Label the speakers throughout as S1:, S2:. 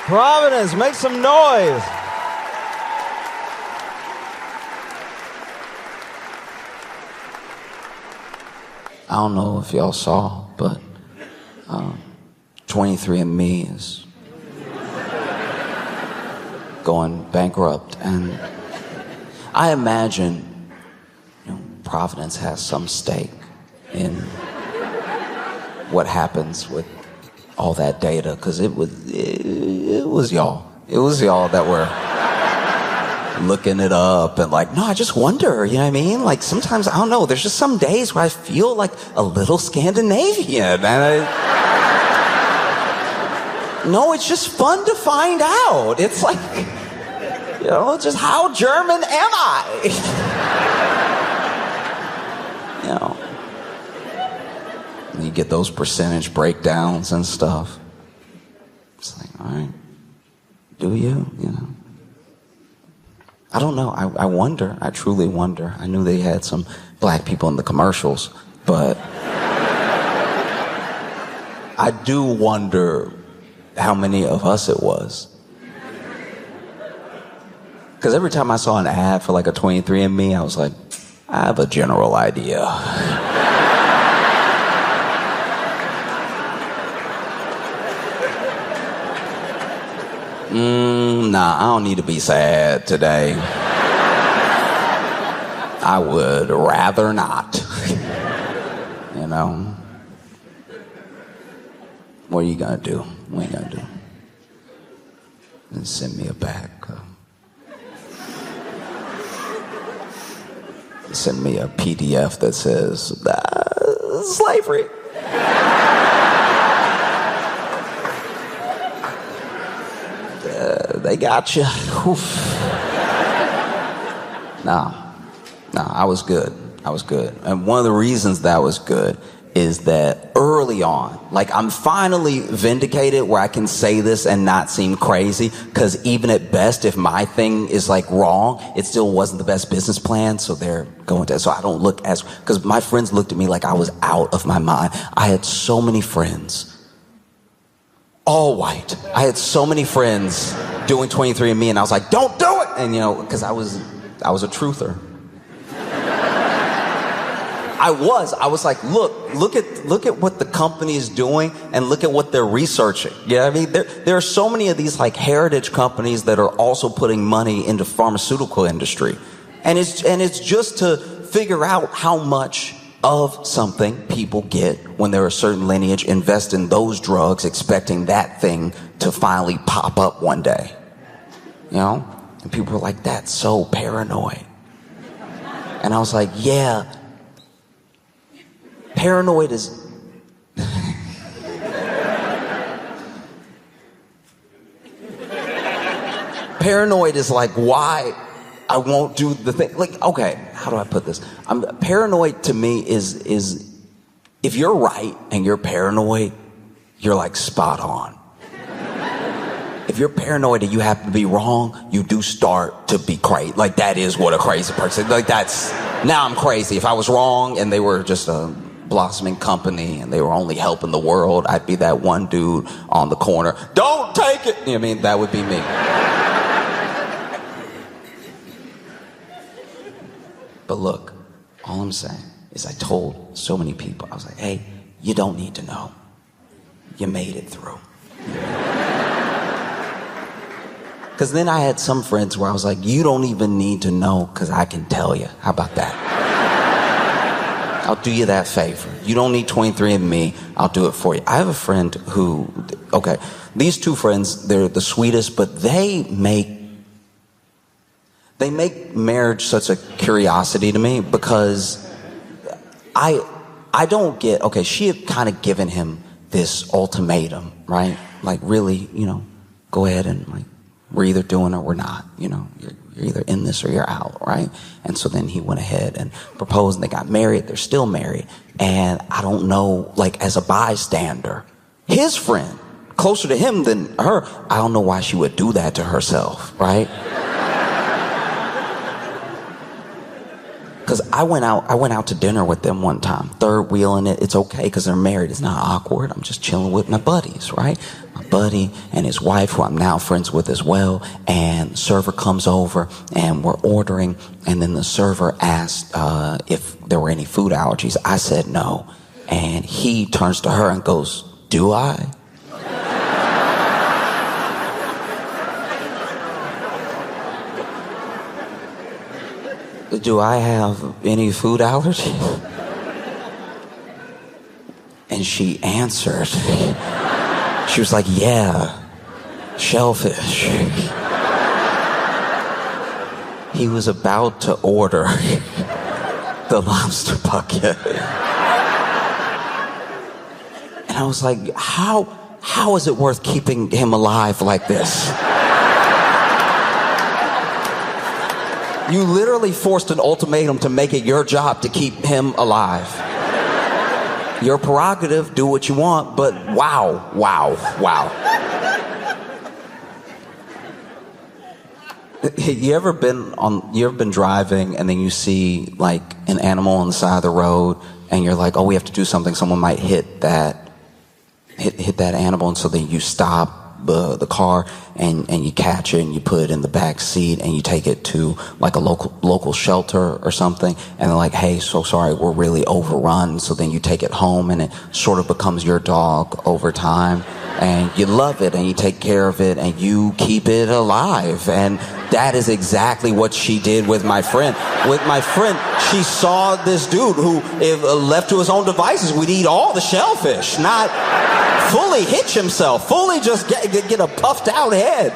S1: Providence, make some noise. I don't know if y'all saw, but 23andMe's going bankrupt, and I imagine Providence has some stake in what happens with all that data, because it was y'all that were looking it up and like, no, I just wonder, you know what I mean? Like sometimes, I don't know, there's just some days where I feel like a little Scandinavian, and no, it's just fun to find out. It's like, just how German am I? You get those percentage breakdowns and stuff. It's like, all right, do you? I don't know. I wonder. I truly wonder. I knew they had some black people in the commercials, but I do wonder how many of us it was. Because every time I saw an ad for like a 23andMe, I was like, I have a general idea. Nah, I don't need to be sad today. I would rather not. What are you gonna do? What are you gonna do? And send me a back. Send me a PDF that says, slavery. They got you. No, I was good. And one of the reasons that was good is that early on, like I'm finally vindicated where I can say this and not seem crazy, because even at best, if my thing is like wrong, it still wasn't the best business plan, so they're going to, so I don't look as, because my friends looked at me like I was out of my mind. I had so many friends, all white. I had so many friends doing 23andMe, and I was like, don't do it! And because I was a truther. I was like, look at what the company is doing, and look at what they're researching. You know what I mean? There are so many of these like heritage companies that are also putting money into pharmaceutical industry. And it's just to figure out how much of something people get when they're a certain lineage, invest in those drugs, expecting that thing to finally pop up one day. And people were like, that's so paranoid. And I was like, yeah, paranoid is... Paranoid is like why I won't do the thing. Like, okay, how do I put this? Paranoid to me is if you're right and you're paranoid, you're like spot on. If you're paranoid and you happen to be wrong, you do start to be crazy. Like, that is what a crazy person, like now I'm crazy. If I was wrong and they were just a blossoming company and they were only helping the world, I'd be that one dude on the corner, don't take it. You know what I mean? That would be me. But look, all I'm saying is I told so many people, I was like, hey, you don't need to know. You made it through. Because then I had some friends where I was like, you don't even need to know because I can tell you. How about that? I'll do you that favor. You don't need 23andMe. I'll do it for you. I have a friend who, okay, these two friends, they're the sweetest, but they make marriage such a curiosity to me, because I don't get, okay, she had kind of given him this ultimatum, right? Like, really, go ahead and like, we're either doing it or we're not, you're either in this or you're out, right? And so then he went ahead and proposed, and they got married. They're still married. And I don't know, like, as a bystander, his friend, closer to him than her, I don't know why she would do that to herself, right? Because I went out to dinner with them one time, third wheeling it. It's okay because they're married. It's not awkward. I'm just chilling with my buddies, right? My buddy and his wife, who I'm now friends with as well, and the server comes over and we're ordering, and then the server asked if there were any food allergies. I said no, and he turns to her and goes, "Do I?" "Do I have any food allergies?" And she answered. She was like, "Yeah, shellfish." He was about to order the lobster bucket. And I was like, how is it worth keeping him alive like this? You literally forced an ultimatum to make it your job to keep him alive. Your prerogative, do what you want, but wow. You ever been driving and then you see like an animal on the side of the road and you're like, oh, we have to do something, someone might hit that animal, and so then you stop the car and you catch it and you put it in the back seat and you take it to like a local shelter or something, and they're like, hey, so sorry, we're really overrun. So then you take it home and it sort of becomes your dog over time, and you love it and you take care of it and you keep it alive. And that is exactly what she did with my friend. With my friend, she saw this dude who, if left to his own devices, would eat all the shellfish, not fully hitch himself, fully just get a puffed out head.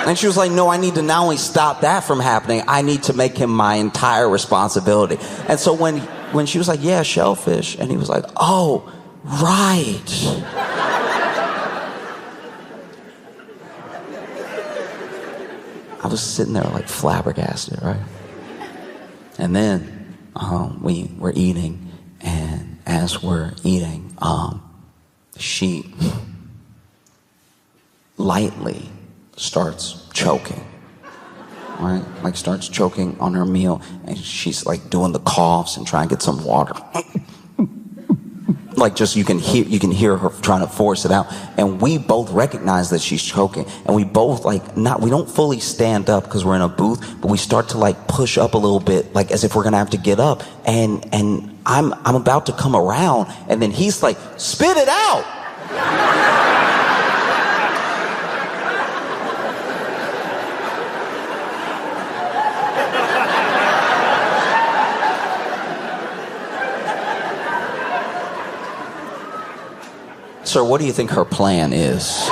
S1: And she was like, no, I need to not only stop that from happening, I need to make him my entire responsibility. And so when she was like, yeah, shellfish, and he was like, oh, right. I was sitting there like flabbergasted, right? And then we were eating, and as we're eating, she lightly starts choking, right? Like starts choking on her meal, and she's like doing the coughs and trying to get some water. Like just you can hear her trying to force it out, and we both recognize that she's choking, and we both we don't fully stand up because we're in a booth, but we start to like push up a little bit, like as if we're gonna have to get up, and I'm about to come around, and then he's like, spit it out. Sir, what do you think her plan is?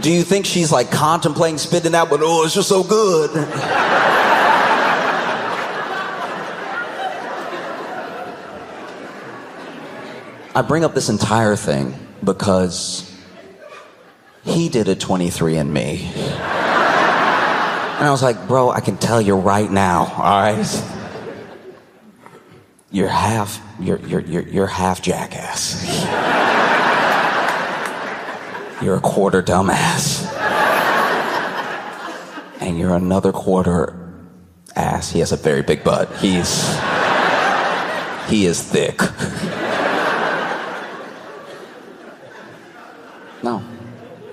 S1: Do you think she's like contemplating spitting out, but oh, it's just so good? I bring up this entire thing because he did a 23andMe. And I was like, bro, I can tell you right now, all right? You're half jackass. You're a quarter dumbass. And you're another quarter ass. He has a very big butt. He is thick.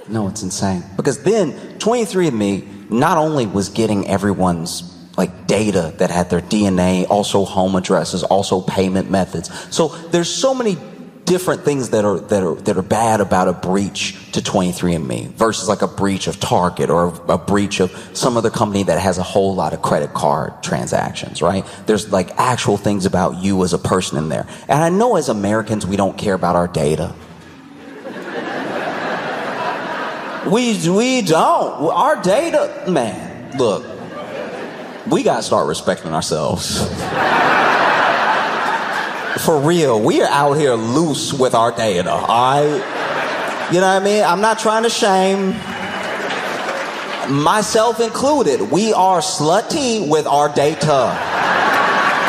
S1: No, it's insane. Because then 23andMe not only was getting everyone's like data that had their DNA, also home addresses, also payment methods. So there's so many different things that are bad about a breach to 23andMe versus like a breach of Target or a breach of some other company that has a whole lot of credit card transactions, right? There's like actual things about you as a person in there. And I know as Americans, we don't care about our data. We don't. Our data, man, look, we gotta start respecting ourselves. For real, we are out here loose with our data, all right? You know what I mean? I'm not trying to shame, myself included. We are slutty with our data.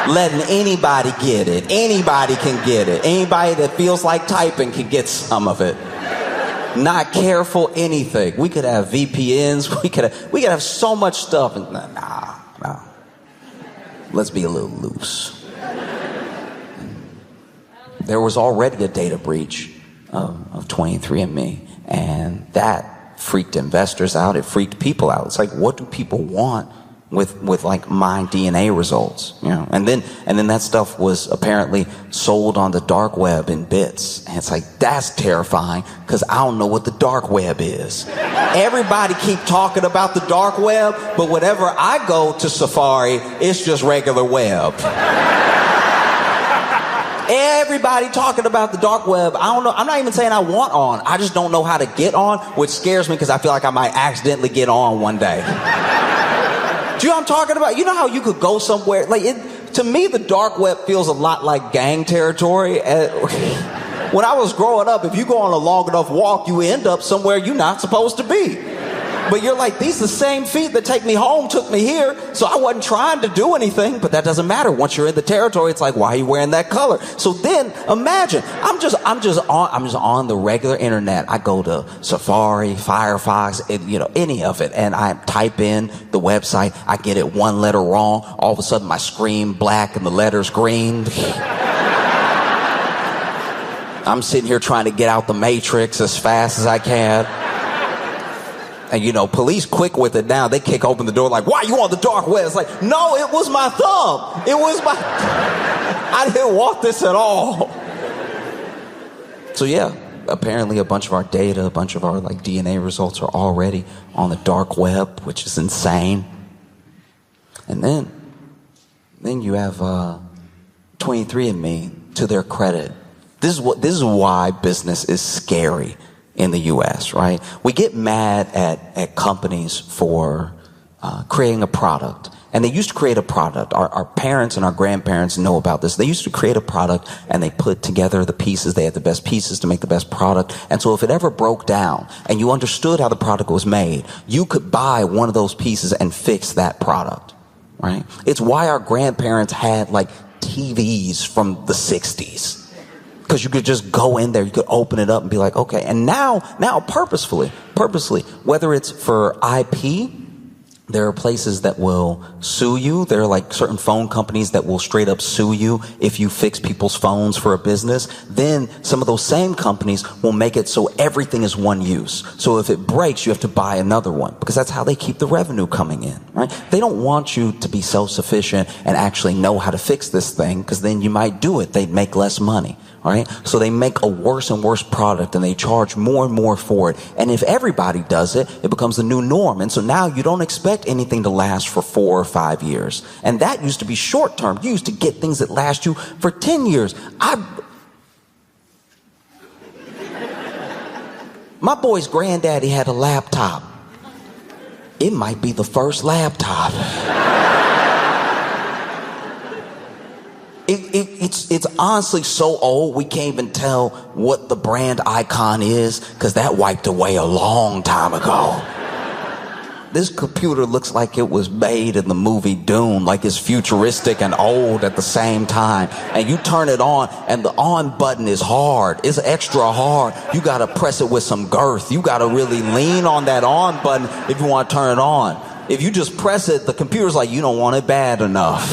S1: Letting anybody get it. Anybody can get it. Anybody that feels like typing can get some of it. Not careful anything. We could have VPNs. We could have so much stuff. And nah. Let's be a little loose. There was already a data breach of 23andMe, and that freaked investors out. It freaked people out. It's like, what do people want with like my DNA results, you know? And then that stuff was apparently sold on the dark web in bits. And it's like, that's terrifying, because I don't know what the dark web is. Everybody keep talking about the dark web, but whenever I go to Safari, it's just regular web. Everybody talking about the dark web. I don't know. I'm not even saying I want on. I just don't know how to get on, which scares me because I feel like I might accidentally get on one day. Do you know what I'm talking about? You know how you could go somewhere? Like, to me, the dark web feels a lot like gang territory. When I was growing up, if you go on a long enough walk, you end up somewhere you're not supposed to be. But you're like, these the same feet that take me home took me here, so I wasn't trying to do anything. But that doesn't matter. Once you're in the territory, it's like, why are you wearing that color? So then imagine, I'm just on the regular internet. I go to Safari, Firefox, any of it, and I type in the website. I get it one letter wrong. All of a sudden, my screen black and the letters green. I'm sitting here trying to get out the matrix as fast as I can. And police quick with it now. They kick open the door like, why you on the dark web? It's like, no, it was my thumb. I didn't want this at all. So yeah, apparently a bunch of our data, a bunch of our like DNA results are already on the dark web, which is insane. And then you have 23andMe, to their credit. This is why business is scary in the U.S., right? We get mad at companies for creating a product. And they used to create a product. Our parents and our grandparents know about this. They used to create a product and they put together the pieces. They had the best pieces to make the best product. And so if it ever broke down and you understood how the product was made, you could buy one of those pieces and fix that product, right? It's why our grandparents had like TVs from the 60s. Because you could just go in there, you could open it up and be like, okay. And now purposefully, whether it's for IP, there are places that will sue you. There are like certain phone companies that will straight up sue you if you fix people's phones for a business. Then some of those same companies will make it so everything is one use. So if it breaks, you have to buy another one, because that's how they keep the revenue coming in, right? They don't want you to be self-sufficient and actually know how to fix this thing, because then you might do it. They'd make less money. Right? So they make a worse and worse product and they charge more and more for it. And if everybody does it, it becomes the new norm. And so now you don't expect anything to last for 4 or 5 years. And that used to be short term. You used to get things that last you for 10 years. My boy's granddaddy had a laptop. It might be the first laptop. It's honestly so old we can't even tell what the brand icon is, because that wiped away a long time ago. This computer looks like it was made in the movie Dune, like it's futuristic and old at the same time. And you turn it on and the on button is hard. It's extra hard. You gotta press it with some girth. You gotta really lean on that on button if you want to turn it on. If you just press it, the computer's like, you don't want it bad enough.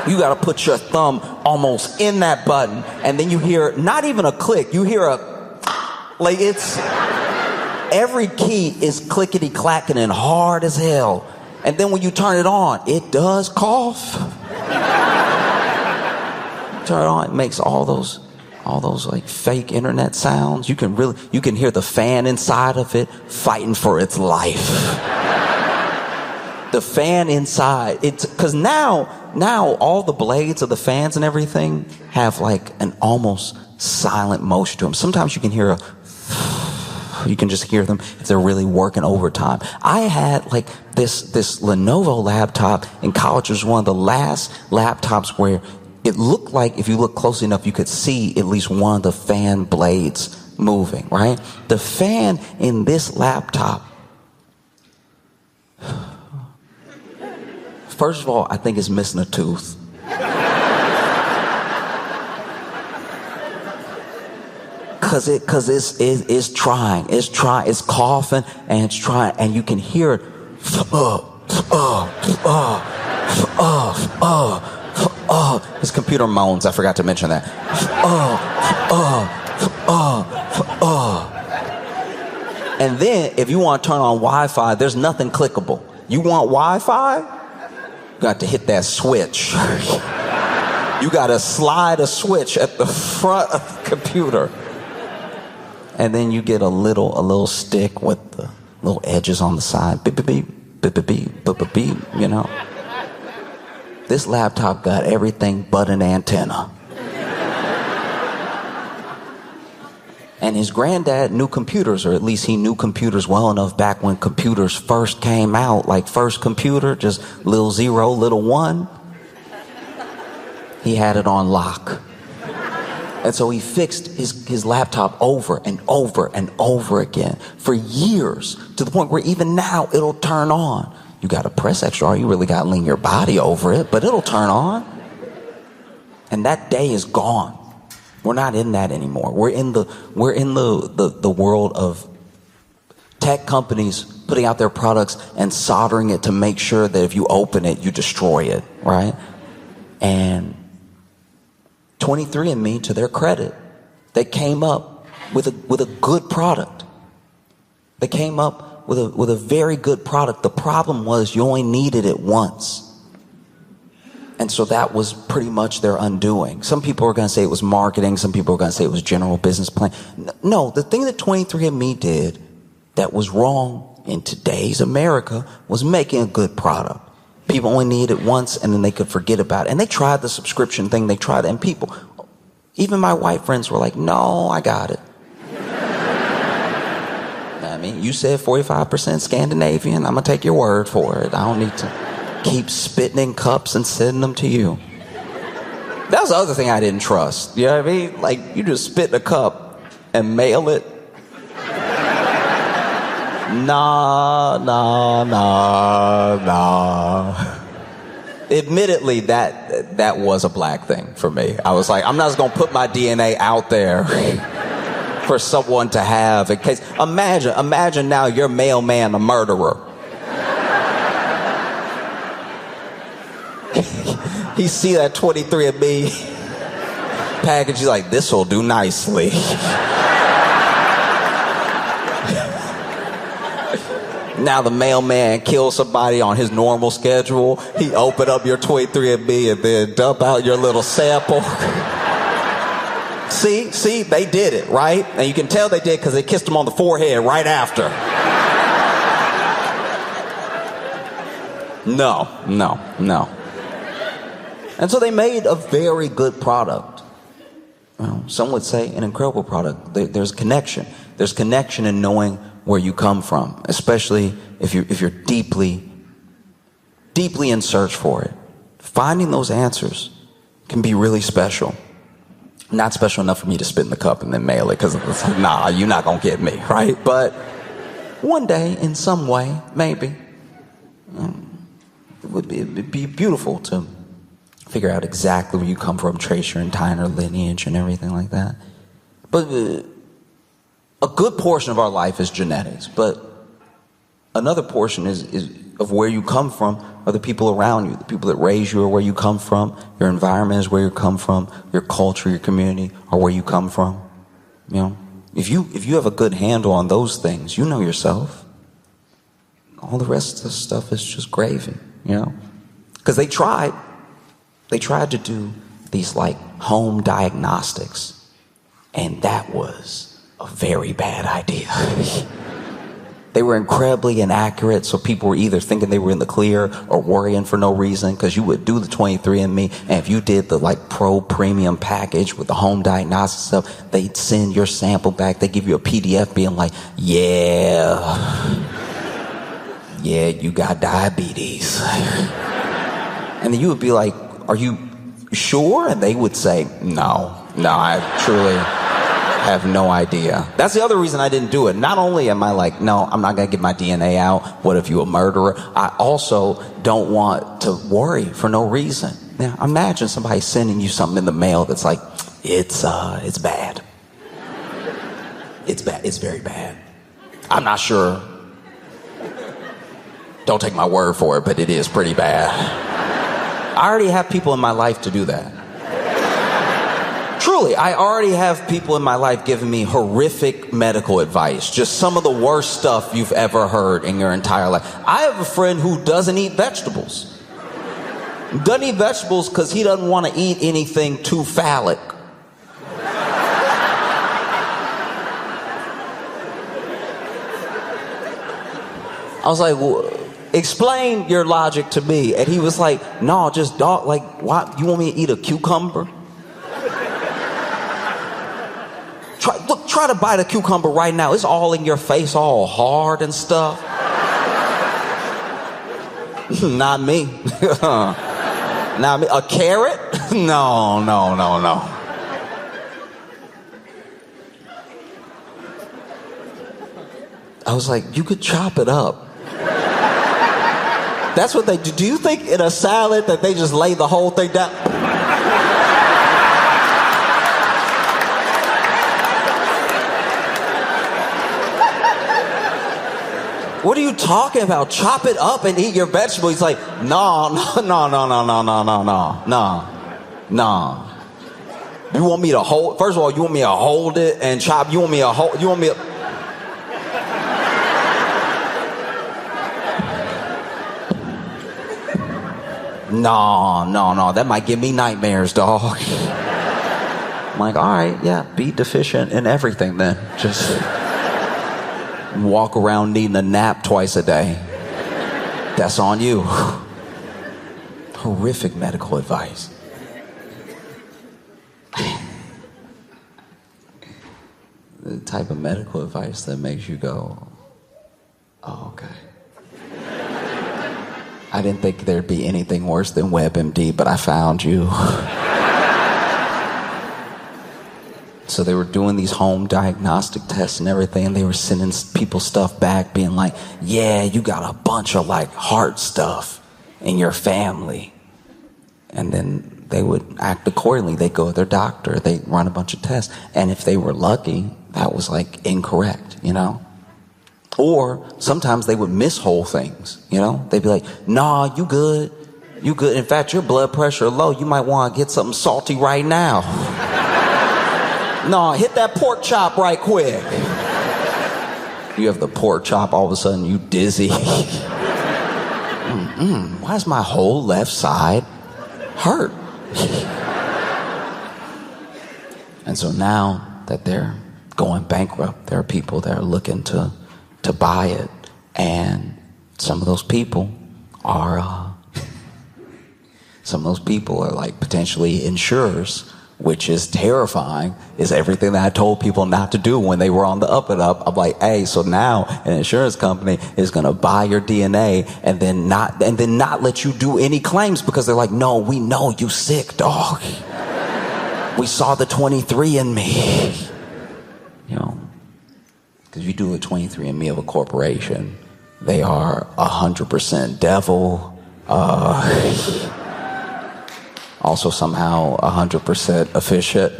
S1: You got to put your thumb almost in that button, and then you hear not even a click. You hear every key is clickety clacking and hard as hell. And then when you turn it on, it does cough. Turn it on, it makes all those like fake internet sounds. You can hear the fan inside of it fighting for its life. The fan inside, it's because now all the blades of the fans and everything have like an almost silent motion to them. Sometimes you can just hear them if they're really working overtime. I had like this Lenovo laptop in college. It was one of the last laptops where it looked like, if you look closely enough, you could see at least one of the fan blades moving, right? The fan in this laptop, first of all, I think it's missing a tooth. Cause it's trying, it's coughing and it's trying, and you can hear it. His computer moans. I forgot to mention that. And then if you want to turn on Wi-Fi, there's nothing clickable. You want Wi-Fi? You got to hit that switch. You got to slide a switch at the front of the computer. And then you get a little stick with the little edges on the side. Beep, beep, beep, beep, beep, beep, beep, beep, beep, you know. This laptop got everything but an antenna. And his granddad knew computers, or at least he knew computers well enough back when computers first came out, like first computer, just little 0, little 1. He had it on lock. And so he fixed his laptop over and over and over again for years, to the point where even now it'll turn on. You got to press extra hard. You really got to lean your body over it, but it'll turn on. And that day is gone. We're not in that anymore. We're in the world of tech companies putting out their products and soldering it to make sure that if you open it, you destroy it, right? And 23andMe, to their credit, they came up with a good product. They came up with a very good product. The problem was you only needed it once. And so that was pretty much their undoing. Some people are going to say it was marketing. Some people are going to say it was general business plan. No, the thing that 23andMe did that was wrong in today's America was making a good product. People only needed it once, and then they could forget about it. And they tried the subscription thing. They tried it. And people, even my white friends, were like, no, I got it. I mean, you said 45% Scandinavian. I'm going to take your word for it. I don't need to keep spitting in cups and sending them to you. That was the other thing I didn't trust. You know what I mean? Like, you just spit in a cup and mail it. Nah. Admittedly, that was a black thing for me. I was like, I'm not just gonna put my DNA out there for someone to have in case. Imagine now your mailman a murderer. He see that 23andMe package, he's like, this'll do nicely. Now the mailman kills somebody on his normal schedule. He open up your 23andMe and then dump out your little sample. See, they did it, right? And you can tell they did because they kissed him on the forehead right after. No. And so they made a very good product. Well, some would say an incredible product. There's connection. There's connection in knowing where you come from, especially if you're deeply in search for it. Finding those answers can be really special. Not special enough for me to spit in the cup and then mail it, because nah, you're not gonna get me, right? But one day, in some way, maybe, it'd be beautiful to figure out exactly where you come from, trace your entire lineage and everything like that. But a good portion of our life is genetics, but another portion is of where you come from are the people around you. The people that raise you are where you come from. Your environment is where you come from. Your culture, your community are where you come from. You know, if you have a good handle on those things, you know yourself. All the rest of the stuff is just gravy, you know, because they tried to do these like home diagnostics, and that was a very bad idea. They were incredibly inaccurate, so people were either thinking they were in the clear or worrying for no reason, because you would do the 23andMe, and if you did the like pro premium package with the home diagnostic stuff, they'd send your sample back. They give you a PDF being like, yeah, you got diabetes. And then you would be like, are you sure? And they would say, no, I truly have no idea. That's the other reason I didn't do it. Not only am I like, no, I'm not going to get my DNA out. What if you're a murderer? I also don't want to worry for no reason. Now, imagine somebody sending you something in the mail that's like, it's bad. It's bad. It's very bad. I'm not sure. Don't take my word for it, but it is pretty bad. I already have people in my life to do that. Truly, I already have people in my life giving me horrific medical advice. Just some of the worst stuff you've ever heard in your entire life. I have a friend who doesn't eat vegetables. Doesn't eat vegetables because he doesn't want to eat anything too phallic. I was like, well, explain your logic to me. And he was like, no, just dog. Like, why? You want me to eat a cucumber? Try to bite a cucumber right now. It's all in your face, all hard and stuff. Not me. Not me. A carrot? No. I was like, you could chop it up. That's what they do. Do you think in a salad that they just lay the whole thing down? What are you talking about? Chop it up and eat your vegetable. He's like, no. You want me to hold? First of all, you want me to hold it and chop? You want me to hold? You want me to? No. That might give me nightmares, dog. I'm like, all right, yeah, be deficient in everything then. Just walk around needing a nap twice a day. That's on you. Horrific medical advice. The type of medical advice that makes you go, oh, okay. I didn't think there'd be anything worse than WebMD, but I found you. So they were doing these home diagnostic tests and everything, and they were sending people stuff back being like, yeah, you got a bunch of like heart stuff in your family. And then they would act accordingly. They'd go to their doctor, they'd run a bunch of tests. And if they were lucky, that was like incorrect, you know? Or sometimes they would miss whole things, you know? They'd be like, nah, you good. You good. In fact, your blood pressure low. You might want to get something salty right now. No, hit that pork chop right quick. You have the pork chop, all of a sudden you dizzy. Why is my whole left side hurt? And so now that they're going bankrupt, there are people that are looking to buy it. And some of those people are like potentially insurers, which is terrifying. Is everything that I told people not to do when they were on the up and up. I'm like, hey, so now an insurance company is gonna buy your DNA and then not let you do any claims because they're like, no, we know you sick, dog. We saw the 23andMe. You know, because if you do a 23andMe of a corporation, they are 100% devil. Also somehow 100% efficient.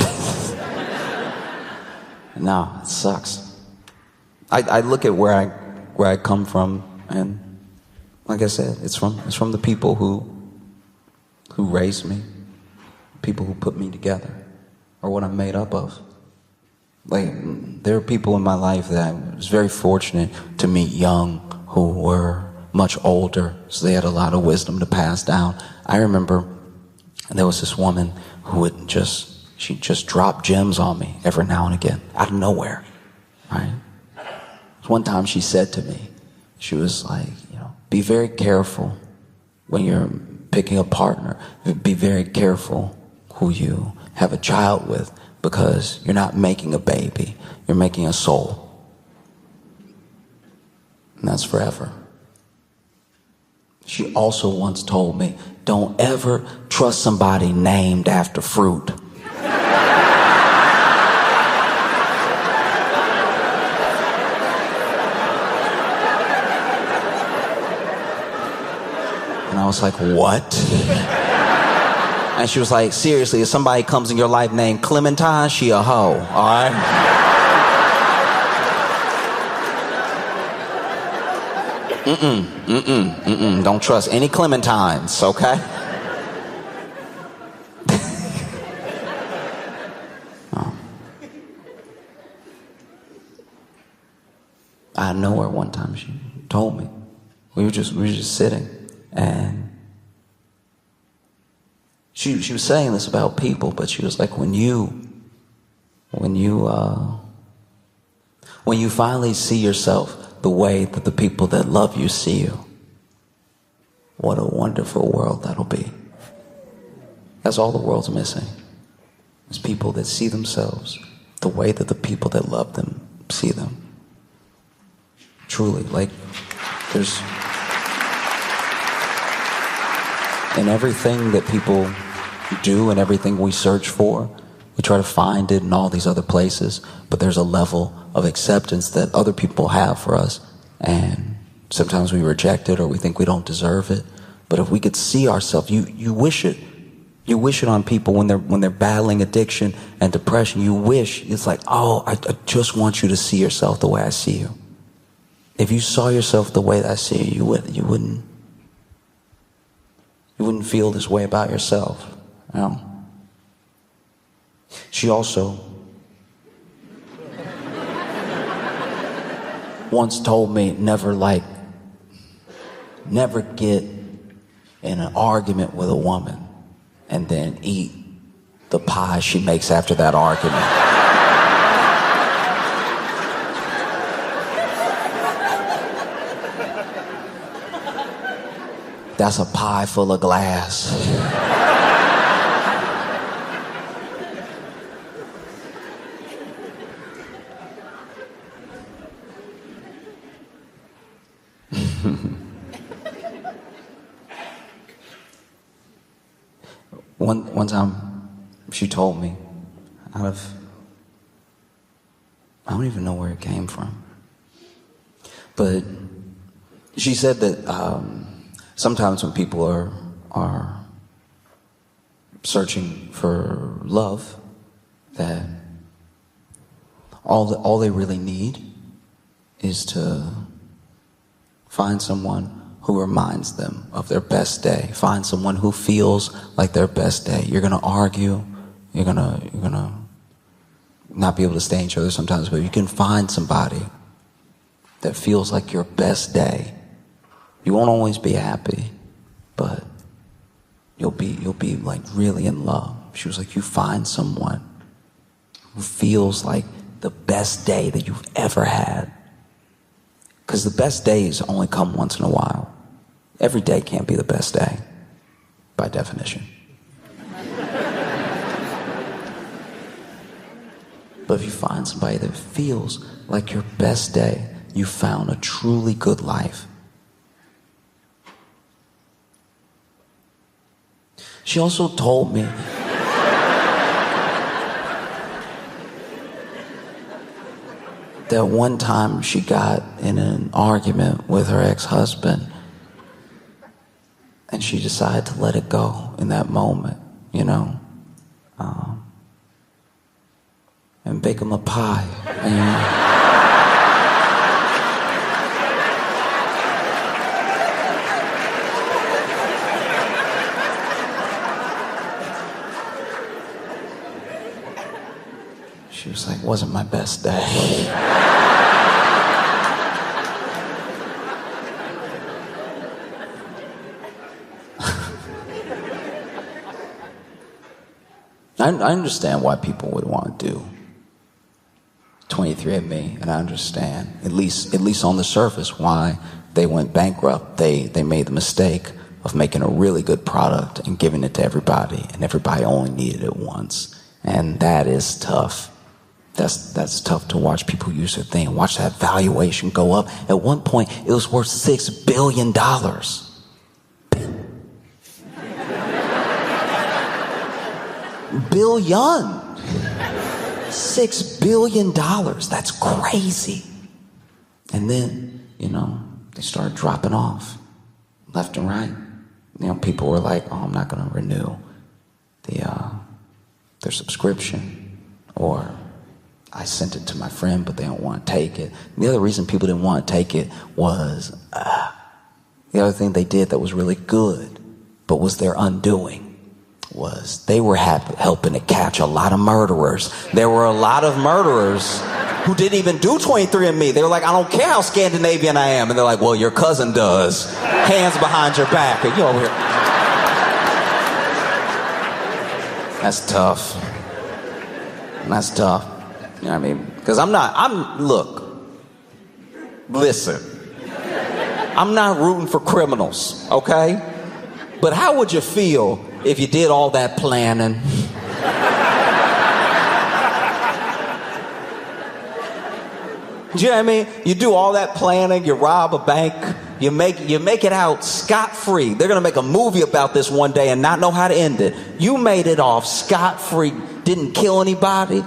S1: No, it sucks. I look at where I come from, and like I said, it's from the people who raised me, people who put me together, or what I'm made up of. Like, there are people in my life that I was very fortunate to meet young who were much older, so they had a lot of wisdom to pass down. I remember there was this woman who would she'd just drop gems on me every now and again, out of nowhere, right? One time she said to me, she was like, you know, be very careful when you're picking a partner. Be very careful who you have a child with, because you're not making a baby, you're making a soul. And that's forever. She also once told me, don't ever trust somebody named after fruit. And I was like, what? And she was like, seriously, if somebody comes in your life named Clementine, she a hoe, all right? Don't trust any Clementines, okay? out of nowhere one time she told me. We were just sitting, and she was saying this about people, but she was like, when you finally see yourself the way that the people that love you see you, what a wonderful world that'll be. That's all the world's missing. It's people that see themselves the way that the people that love them see them. Truly, like, there's, in everything that people do and everything we search for, we try to find it in all these other places, but there's a level of acceptance that other people have for us, and sometimes we reject it or we think we don't deserve it. But if we could see ourselves, you wish it. You wish it on people when they're battling addiction and depression. You wish, it's like, oh, I just want you to see yourself the way I see you. If you saw yourself the way that I see you, you wouldn't feel this way about yourself. You know? She also once told me never get in an argument with a woman and then eat the pie she makes after that argument. That's a pie full of glass. One time she told me, I don't even know where it came from, but she said that sometimes when people are searching for love, that all they really need is to find someone who reminds them of their best day. Find someone who feels like their best day. You're gonna argue, you're gonna not be able to stay each other sometimes, but you can find somebody that feels like your best day. You won't always be happy, but you'll be like really in love. She was like, you find someone who feels like the best day that you've ever had. Because the best days only come once in a while. Every day can't be the best day, by definition. But if you find somebody that feels like your best day, you found a truly good life. She also told me that one time she got in an argument with her ex-husband, and she decided to let it go in that moment, you know, and bake him a pie. And, she was like, wasn't my best day. I understand why people would want to do 23andMe, and I understand, at least on the surface, why they went bankrupt. They made the mistake of making a really good product and giving it to everybody, and everybody only needed it once. And that is tough. That's tough to watch people use their thing, watch that valuation go up. At one point, it was worth $6 billion. Billion. $6 billion. That's crazy. And then, you know, they started dropping off left and right. You know, people were like, oh, I'm not going to renew their subscription, or I sent it to my friend, but they don't want to take it. And the other reason people didn't want to take it was the other thing they did that was really good, but was their undoing, was they were helping to catch a lot of murderers. There were a lot of murderers who didn't even do 23andMe. They were like, I don't care how Scandinavian I am. And they're like, well, your cousin does. Hands behind your back. And you over here. That's tough. That's tough. You know what I mean? Because look, listen. I'm not rooting for criminals, okay? But how would you feel if you did all that planning? Do you know what I mean? You do all that planning, you rob a bank, you make it out scot-free. They're gonna make a movie about this one day and not know how to end it. You made it off scot-free, didn't kill anybody,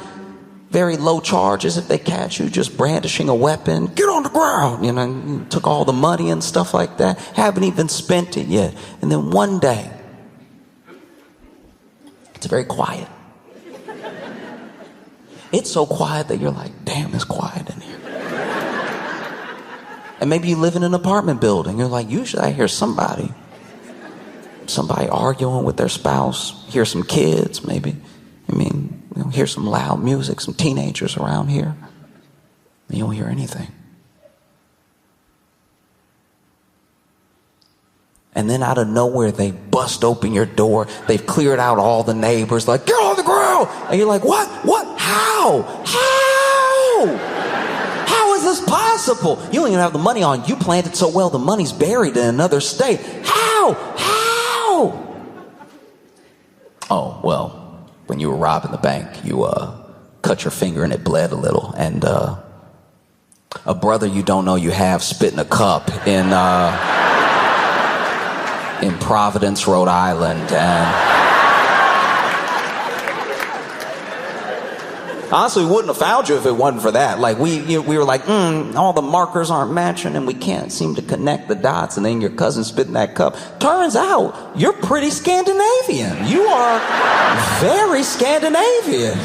S1: very low charges if they catch you, just brandishing a weapon. Get on the ground, you know, you took all the money and stuff like that, haven't even spent it yet. And then one day, it's very quiet. It's so quiet that you're like, damn, it's quiet in here. And maybe you live in an apartment building. You're like, usually I hear somebody arguing with their spouse, hear some kids maybe. Hear some loud music, some teenagers around here. You don't hear anything. And then out of nowhere, they bust open your door. They've cleared out all the neighbors, like, get on the ground. And you're like, what? How? How is this possible? You don't even have the money on. You planned it so well, the money's buried in another state. How? Oh, well, when you were robbing the bank, you cut your finger and it bled a little. And a brother you don't know you have spit in a cup in Providence, Rhode Island. And honestly, we wouldn't have found you if it wasn't for that. Like, we were like, all the markers aren't matching and we can't seem to connect the dots. And then your cousin spit in that cup. Turns out, you're pretty Scandinavian. You are very Scandinavian.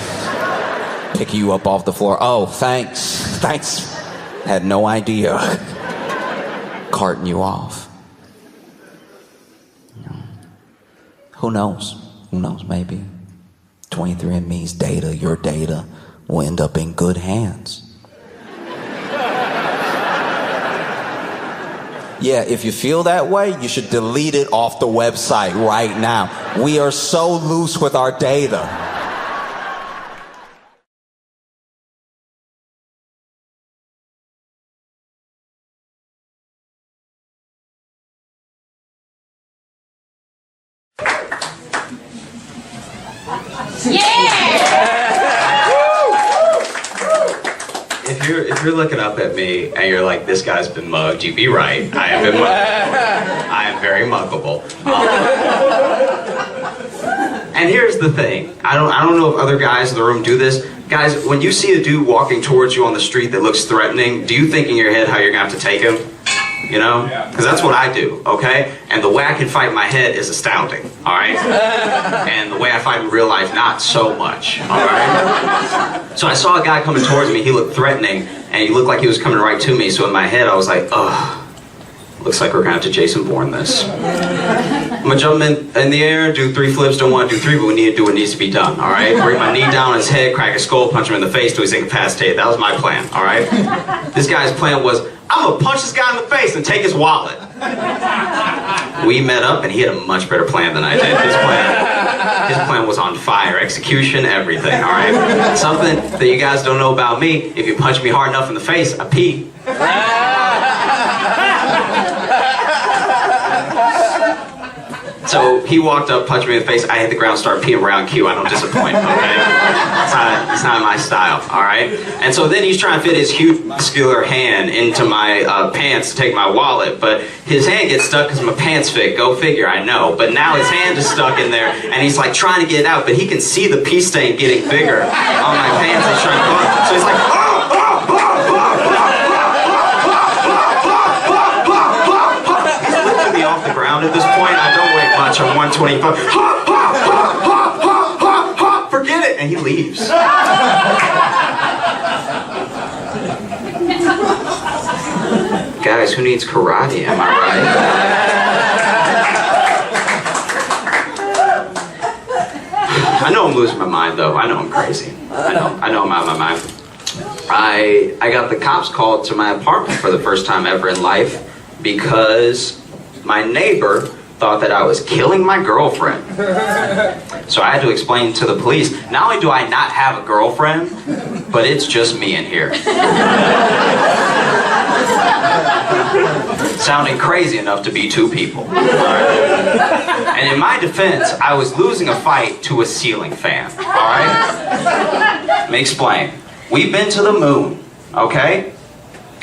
S1: Pick you up off the floor. Oh, thanks. Had no idea. Carting you off. Who knows? Maybe 23andMe's data, your data, will end up in good hands. Yeah, if you feel that way, you should delete it off the website right now. We are so loose with our data.
S2: If you're looking up at me and you're like, this guy's been mugged, you'd be right. I have been mugged. I am very muggable. And here's the thing. I don't know if other guys in the room do this. Guys, when you see a dude walking towards you on the street that looks threatening, do you think in your head how you're gonna have to take him? You know? Because that's what I do, okay? And the way I can fight in my head is astounding, all right? And the way I fight in real life, not so much, all right? So I saw a guy coming towards me, he looked threatening, and he looked like he was coming right to me, so in my head I was like, ugh, looks like we're gonna have to Jason Bourne this. I'm gonna jump in the air, do 3 flips, don't want to do 3, but we need to do what needs to be done, all right? Bring my knee down on his head, crack his skull, punch him in the face till he's incapacitated. That was my plan, all right? This guy's plan was, I'm gonna punch this guy in the face and take his wallet. We met up and he had a much better plan than I did. His plan was on fire, execution, everything, all right? Something that you guys don't know about me, if you punch me hard enough in the face, I pee. So he walked up, punched me in the face, I hit the ground, started peeing around Q. I don't disappoint, okay? It's not my style, all right? And so then he's trying to fit his huge muscular hand into my pants to take my wallet, but his hand gets stuck because my pants fit. Go figure, I know. But now his hand is stuck in there, and he's like trying to get it out, but he can see the pee stain getting bigger on my pants. He's trying to go out. So he's like, he's literally off the ground at this point. I don't weigh much. I'm 125. Forget it, and he leaves. Guys, who needs karate? Am I right? I know I'm losing my mind, though. I know I'm crazy. I know I'm out of my mind. I got the cops called to my apartment for the first time ever in life because my neighbor thought that I was killing my girlfriend. So I had to explain to the police, not only do I not have a girlfriend, but it's just me in here. Sounding crazy enough to be two people. Right? And in my defense, I was losing a fight to a ceiling fan. Alright? Let me explain. We've been to the moon, okay?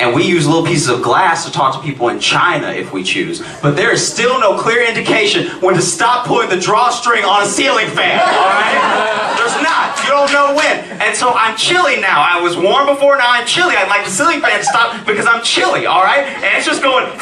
S2: And we use little pieces of glass to talk to people in China if we choose. But there is still no clear indication when to stop pulling the drawstring on a ceiling fan, alright? There's not. You don't know when. And so I'm chilly now. I was warm before, now I'm chilly. I'd like the ceiling fan to stop because I'm chilly, alright? And it's just going...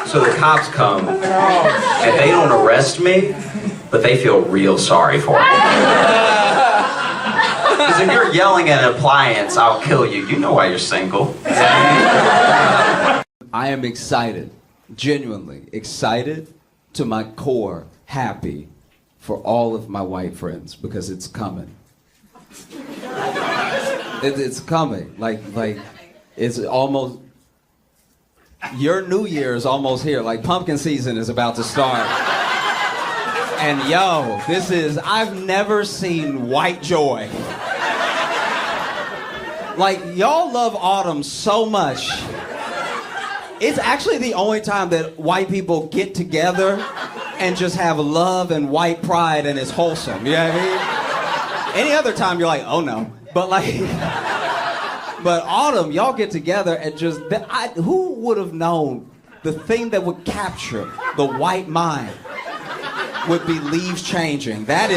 S2: So the cops come, and they don't arrest me, but they feel real sorry for me. Because if you're yelling at an appliance, I'll kill you. You know why you're single.
S1: I am excited, genuinely excited to my core, happy for all of my white friends because it's coming. It's coming. Like it's almost... Your New Year is almost here. Like pumpkin season is about to start. And yo, I've never seen white joy. Like y'all love autumn so much. It's actually the only time that white people get together and just have love and white pride and it's wholesome. You know what I mean? Any other time you're like, oh no. But But autumn, y'all get together and just... who would have known the thing that would capture the white mind would be leaves changing? I'm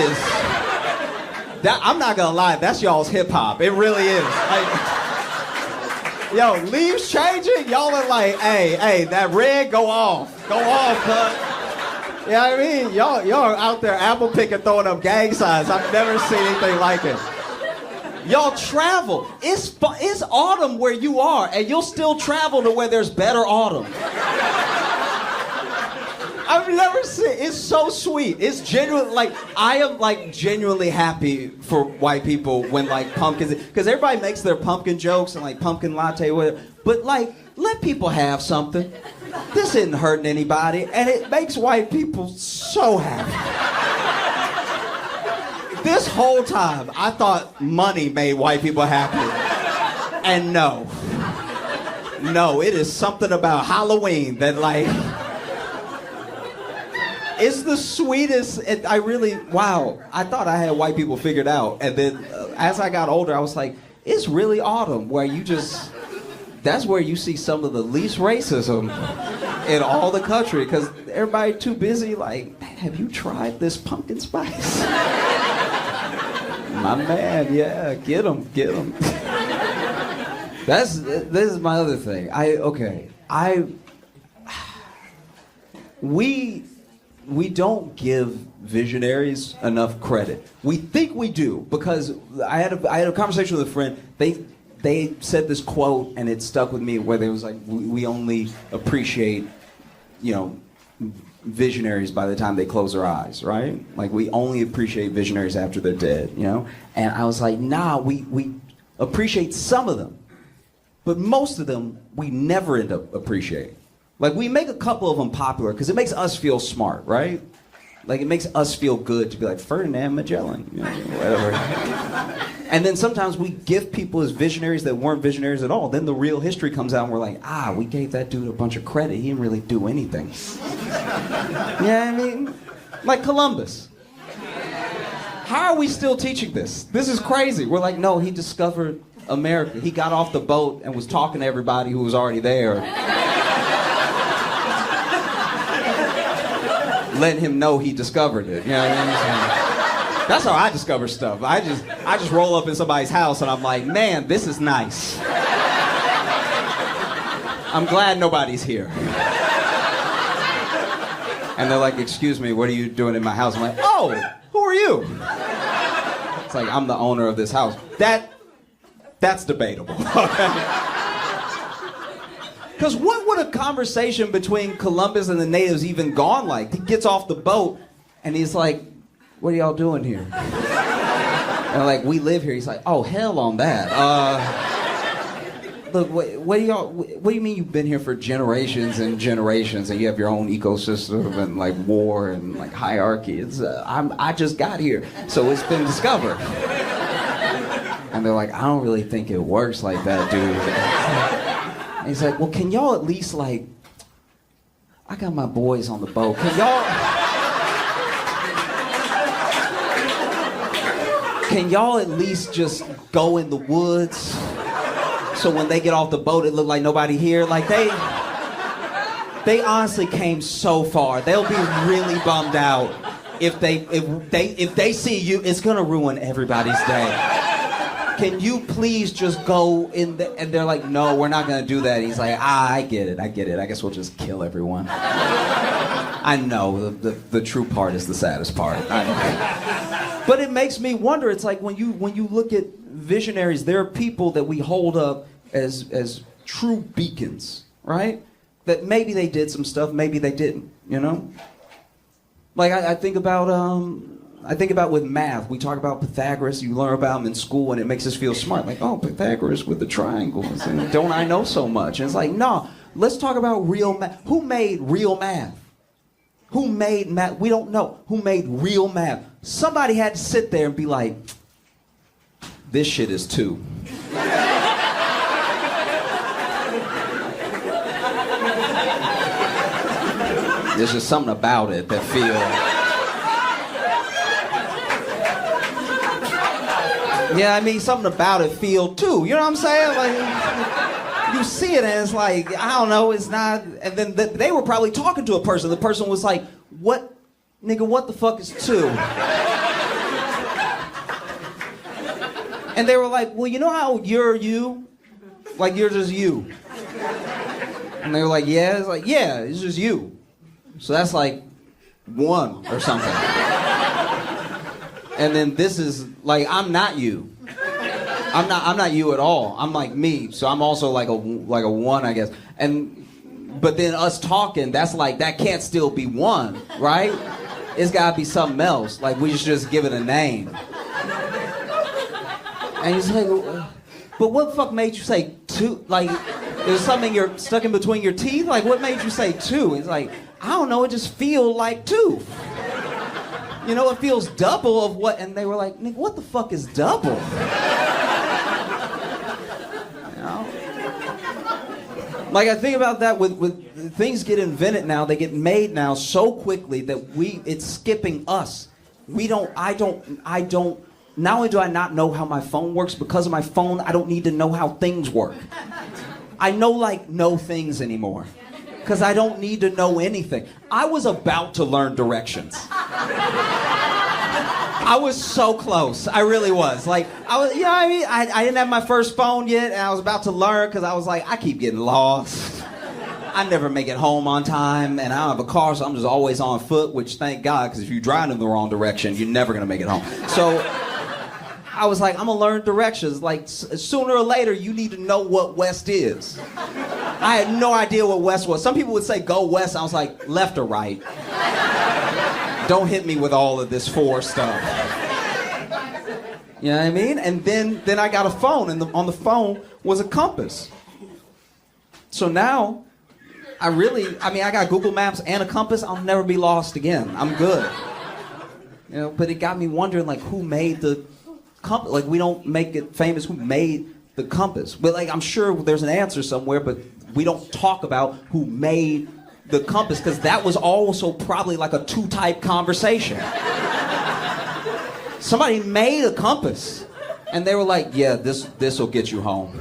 S1: not gonna lie, that's y'all's hip hop. It really is. Like, yo, leaves changing? Y'all are like, hey, that red, go off, cuz. You know what I mean? Y'all are out there apple picking, throwing up gang signs. I've never seen anything like it. Y'all travel. It's autumn where you are, and you'll still travel to where there's better autumn. I've never seen... It's so sweet. It's genuine. Like, I am, like, genuinely happy for white people when, like, pumpkins... Because everybody makes their pumpkin jokes and, like, pumpkin latte, whatever. But, like, let people have something. This isn't hurting anybody, and it makes white people so happy. This whole time, I thought money made white people happy. And no, it is something about Halloween that, like, it's the sweetest. Wow, I thought I had white people figured out. And then as I got older, I was like, it's really autumn where that's where you see some of the least racism in all the country. Because everybody too busy, like, have you tried this pumpkin spice? My man, yeah, get him. This is my other thing. We don't give visionaries enough credit. We think we do because I had a conversation with a friend. They said this quote and it stuck with me where they was like, we only appreciate, visionaries by the time they close their eyes, right? Like we only appreciate visionaries after they're dead, And I was like, nah, we appreciate some of them, but most of them we never end up appreciating. Like we make a couple of them popular because it makes us feel smart, right? Like, it makes us feel good to be like, Ferdinand Magellan, you know, whatever. And then sometimes we give people as visionaries that weren't visionaries at all. Then the real history comes out and we're like, we gave that dude a bunch of credit. He didn't really do anything. You know what I mean? Like Columbus. How are we still teaching this? This is crazy. We're like, no, he discovered America. He got off the boat and was talking to everybody who was already there. Letting him know he discovered it. You know what I mean? That's how I discover stuff. I just roll up in somebody's house and I'm like, man, this is nice. I'm glad nobody's here. And they're like, excuse me, what are you doing in my house? I'm like, oh, who are you? It's like, I'm the owner of this house. That's debatable. Because what would a conversation between Columbus and the natives even gone like? He gets off the boat and he's like, what are y'all doing here? And like, we live here. He's like, oh, hell on that. Look, what do you mean you've been here for generations and generations and you have your own ecosystem and like war and like hierarchy? It's I just got here, so it's been discovered. And they're like, I don't really think it works like that, dude. And he's like, well, can y'all at least like, I got my boys on the boat. Can y'all at least just go in the woods? So when they get off the boat, it look like nobody here. Like they honestly came so far. They'll be really bummed out if they see you. It's gonna ruin everybody's day. Can you please just go in the? And they're like, no, we're not gonna do that. He's like, I get it. I guess we'll just kill everyone. I know the true part is the saddest part. I know. But it makes me wonder. It's like when you look at visionaries, there are people that we hold up as true beacons, right? That maybe they did some stuff, maybe they didn't, you know? Like I think about with math. We talk about Pythagoras, you learn about him in school and it makes us feel smart. Like, oh, Pythagoras with the triangles, and don't I know so much? And it's like, no, let's talk about real math. Who made real math? Who made math? We don't know. Who made real math? Somebody had to sit there and be like, this shit is 2. There's just something about it that feels... Yeah, I mean, something about it feel 2. You know what I'm saying? Like, you see it and it's like, I don't know, it's not... And then they were probably talking to a person. The person was like, what? Nigga, what the fuck is 2? And they were like, well, you know how you're you? Like, you're just you. And they were like, yeah? It's like, yeah, it's just you. So that's like 1 or something. And then this is, like, I'm not you. I'm not you at all. I'm like me. So I'm also like a 1, I guess. But then us talking, that's like, that can't still be 1, right? It's gotta be something else. Like, we should just give it a name. And he's like, but what the fuck made you say 2? Like, there's something you're stuck in between your teeth? Like, what made you say 2? It's like, I don't know, it just feels like 2. You know, it feels double of what, and they were like, nigga, what the fuck is double? You know? Like, I think about that with things get invented now, they get made now so quickly that it's skipping us. I don't, not only do I not know how my phone works, because of my phone, I don't need to know how things work. I know things anymore. Because I don't need to know anything. I was about to learn directions. I was so close. I really was. Like, I was, you know what I mean? I didn't have my first phone yet, and I was about to learn because I was like, I keep getting lost. I never make it home on time, and I don't have a car, so I'm just always on foot, which thank God, because if you drive in the wrong direction, you're never going to make it home. So I was like, I'm going to learn directions. Like, sooner or later, you need to know what west is. I had no idea what west was. Some people would say, go west. I was like, left or right? Don't hit me with all of this 4 stuff. You know what I mean? And then I got a phone, and on the phone was a compass. So now, I got Google Maps and a compass. I'll never be lost again. I'm good. You know, but it got me wondering, like, who made the compass? Like, we don't make it famous who made the compass. But, like, I'm sure there's an answer somewhere, but we don't talk about who made the compass, because that was also probably like a two-type conversation. Somebody made a compass, and they were like, yeah, this will get you home.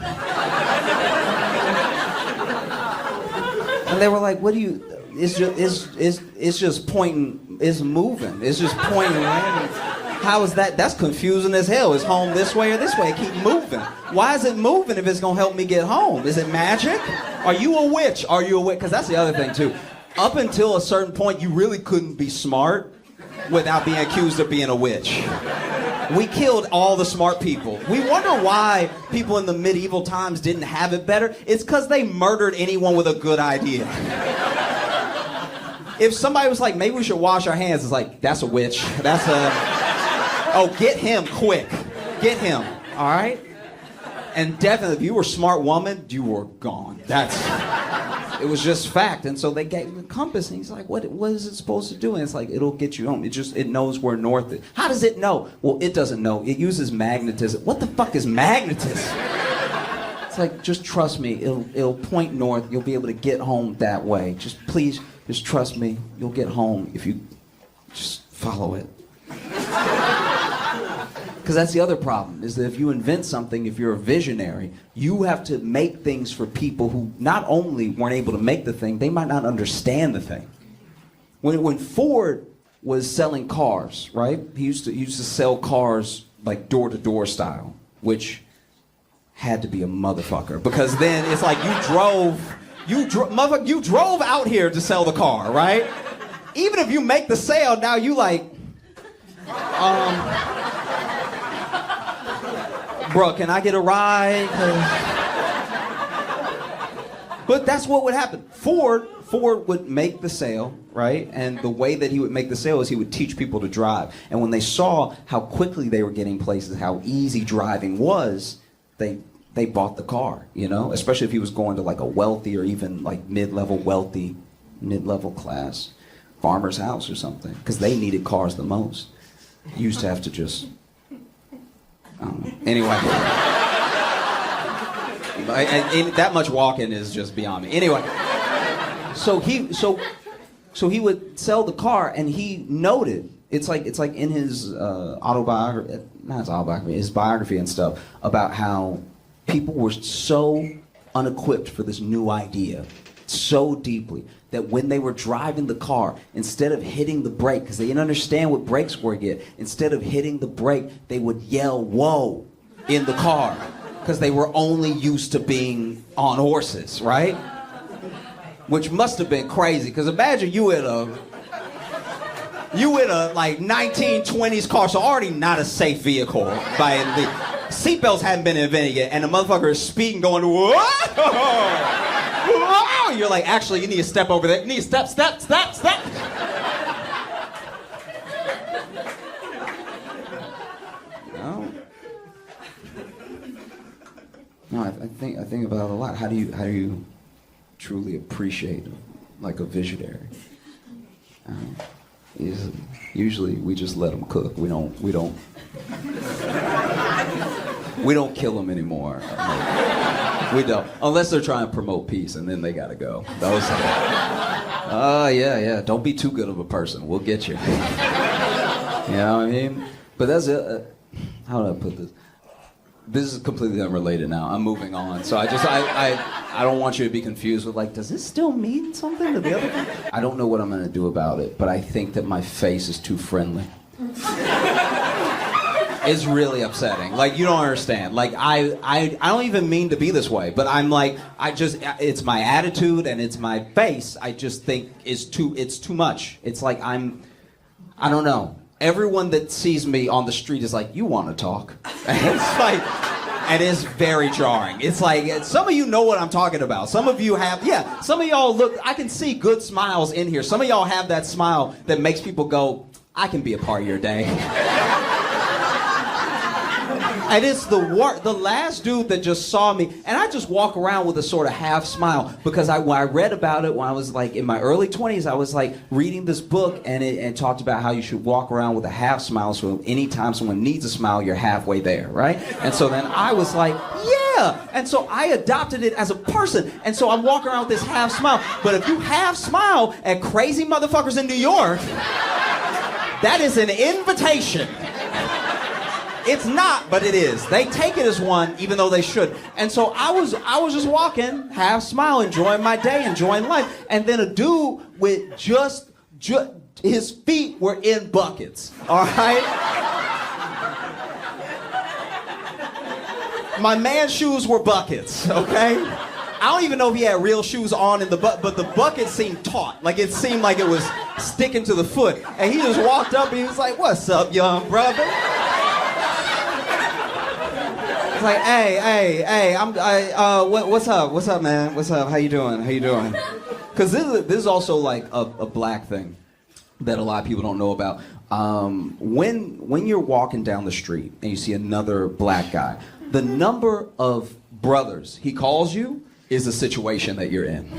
S1: And they were like, what do you... It's just pointing, it's moving. It's just pointing random. How is that? That's confusing as hell. Is home this way or this way? Keep moving. Why is it moving if it's gonna help me get home? Is it magic? Are you a witch? Are you a witch? Because that's the other thing too. Up until a certain point, you really couldn't be smart without being accused of being a witch. We killed all the smart people. We wonder why people in the medieval times didn't have it better. It's because they murdered anyone with a good idea. If somebody was like, maybe we should wash our hands, it's like, that's a witch. That's a... Oh, get him quick. Get him, all right? And definitely, if you were a smart woman, you were gone. It was just fact. And so they gave him a compass, and he's like, what is it supposed to do? And it's like, it'll get you home. It knows where north is. How does it know? Well, it doesn't know. It uses magnetism. What the fuck is magnetism? It's like, just trust me. It'll point north. You'll be able to get home that way. Just please, just trust me. You'll get home if you just follow it. Because that's the other problem, is that if you invent something, if you're a visionary, you have to make things for people who not only weren't able to make the thing, they might not understand the thing. When Ford was selling cars, right? He used to sell cars like door-to-door style, which had to be a motherfucker. Because then it's like you drove out here to sell the car, right? Even if you make the sale, now you like, bro, can I get a ride? But that's what would happen. Ford would make the sale, right? And the way that he would make the sale is he would teach people to drive. And when they saw how quickly they were getting places, how easy driving was, they bought the car, you know? Especially if he was going to like a wealthy or even like mid-level class farmer's house or something. Because they needed cars the most. You used to have to just... I don't know. Anyway, and that much walking is just beyond me. Anyway, so he would sell the car, and he noted it's like in his autobiography, not his autobiography, his biography and stuff, about how people were so unequipped for this new idea so deeply that when they were driving the car, instead of hitting the brake, because they didn't understand what brakes were yet, instead of hitting the brake, they would yell, whoa, in the car, because they were only used to being on horses, right? Which must have been crazy, because imagine you in a like 1920s car, so already not a safe vehicle by the seatbelts hadn't been invented yet, and the motherfucker is speeding going, whoa! Whoa! You're like, actually, you need to step over there. You need to step. No, I think about it a lot. How do you truly appreciate like a visionary? Usually we just let them cook. We don't kill them anymore. We don't, unless they're trying to promote peace, and then they gotta go. Those. Yeah. Don't be too good of a person. We'll get you. You know what I mean? But that's it. How do I put this? This is completely unrelated now. I'm moving on. So I don't want you to be confused with like, does this still mean something to the other thing? I don't know what I'm gonna do about it, but I think that my face is too friendly. It's really upsetting. Like, you don't understand. Like, I don't even mean to be this way, but I'm like, it's my attitude and it's my face. I just think it's too much. It's like I don't know. Everyone that sees me on the street is like, you want to talk? It's like, and it's very jarring. It's like, some of you know what I'm talking about. Some of you have, some of y'all look, I can see good smiles in here. Some of y'all have that smile that makes people go, I can be a part of your day. And it's the last dude that just saw me, and I just walk around with a sort of half smile because when I read about it when I was like in my early 20s, I was like reading this book and it talked about how you should walk around with a half smile, so anytime someone needs a smile, you're halfway there, right? And so then I was like, yeah, and so I adopted it as a person, and so I'm walking around with this half smile. But if you half smile at crazy motherfuckers in New York, that is an invitation. It's not, but it is. They take it as one, even though they should. And so I was just walking, half smile, enjoying my day, enjoying life. And then a dude with just his feet were in buckets. All right? My man's shoes were buckets, okay? I don't even know if he had real shoes on in the but the bucket seemed taut. Like it seemed like it was sticking to the foot. And he just walked up and he was like, "What's up, young brother?" It's like, hey, what's up, man? What's up? How you doing? Because this is also like a black thing that a lot of people don't know about. When you're walking down the street and you see another black guy, the number of brothers he calls you is the situation that you're in.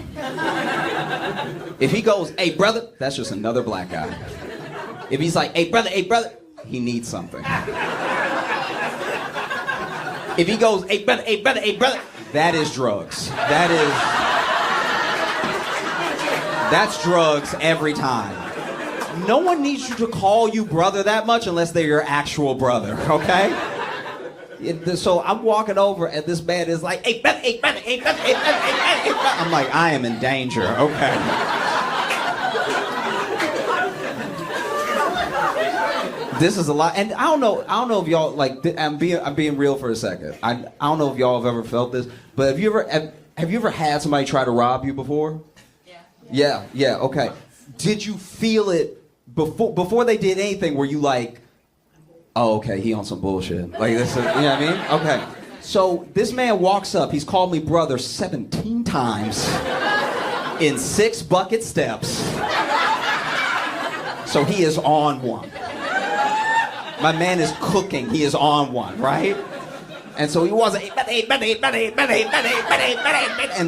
S1: If he goes, "Hey, brother," that's just another black guy. If he's like, hey, brother," he needs something. If he goes, hey brother, that is drugs. That's drugs every time. No one needs you to call you brother that much unless they're your actual brother, okay? So I'm walking over and this man is like, hey brother. I'm like, I am in danger, okay. This is a lot, and I don't know if y'all like. I'm being real for a second. I don't know if y'all have ever felt this, but have you ever had somebody try to rob you before? Yeah. Yeah. Okay. Did you feel it before they did anything? Were you like, oh, okay, he on some bullshit? Like this, you know what I mean? Okay. So this man walks up. He's called me brother 17 times in 6 bucket steps. So he is on one. My man is cooking. He is on one, right? And so he was, and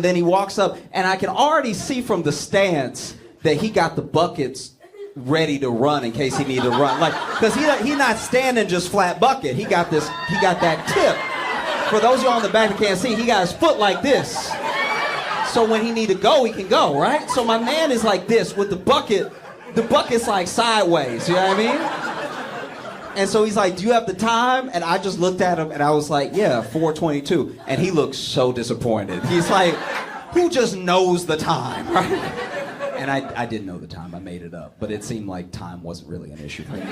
S1: then he walks up, and I can already see from the stance that he got the buckets ready to run in case he needed to run. Like, because he not standing just flat bucket. He got that tip. For those of y'all in the back that can't see, he got his foot like this. So when he need to go, he can go, right? So my man is like this with the bucket. The bucket's like sideways, you know what I mean? And so he's like, do you have the time? And I just looked at him and I was like, yeah, 4:22. And he looked so disappointed. He's like, who just knows the time, right? And I didn't know the time, I made it up. But it seemed like time wasn't really an issue for me.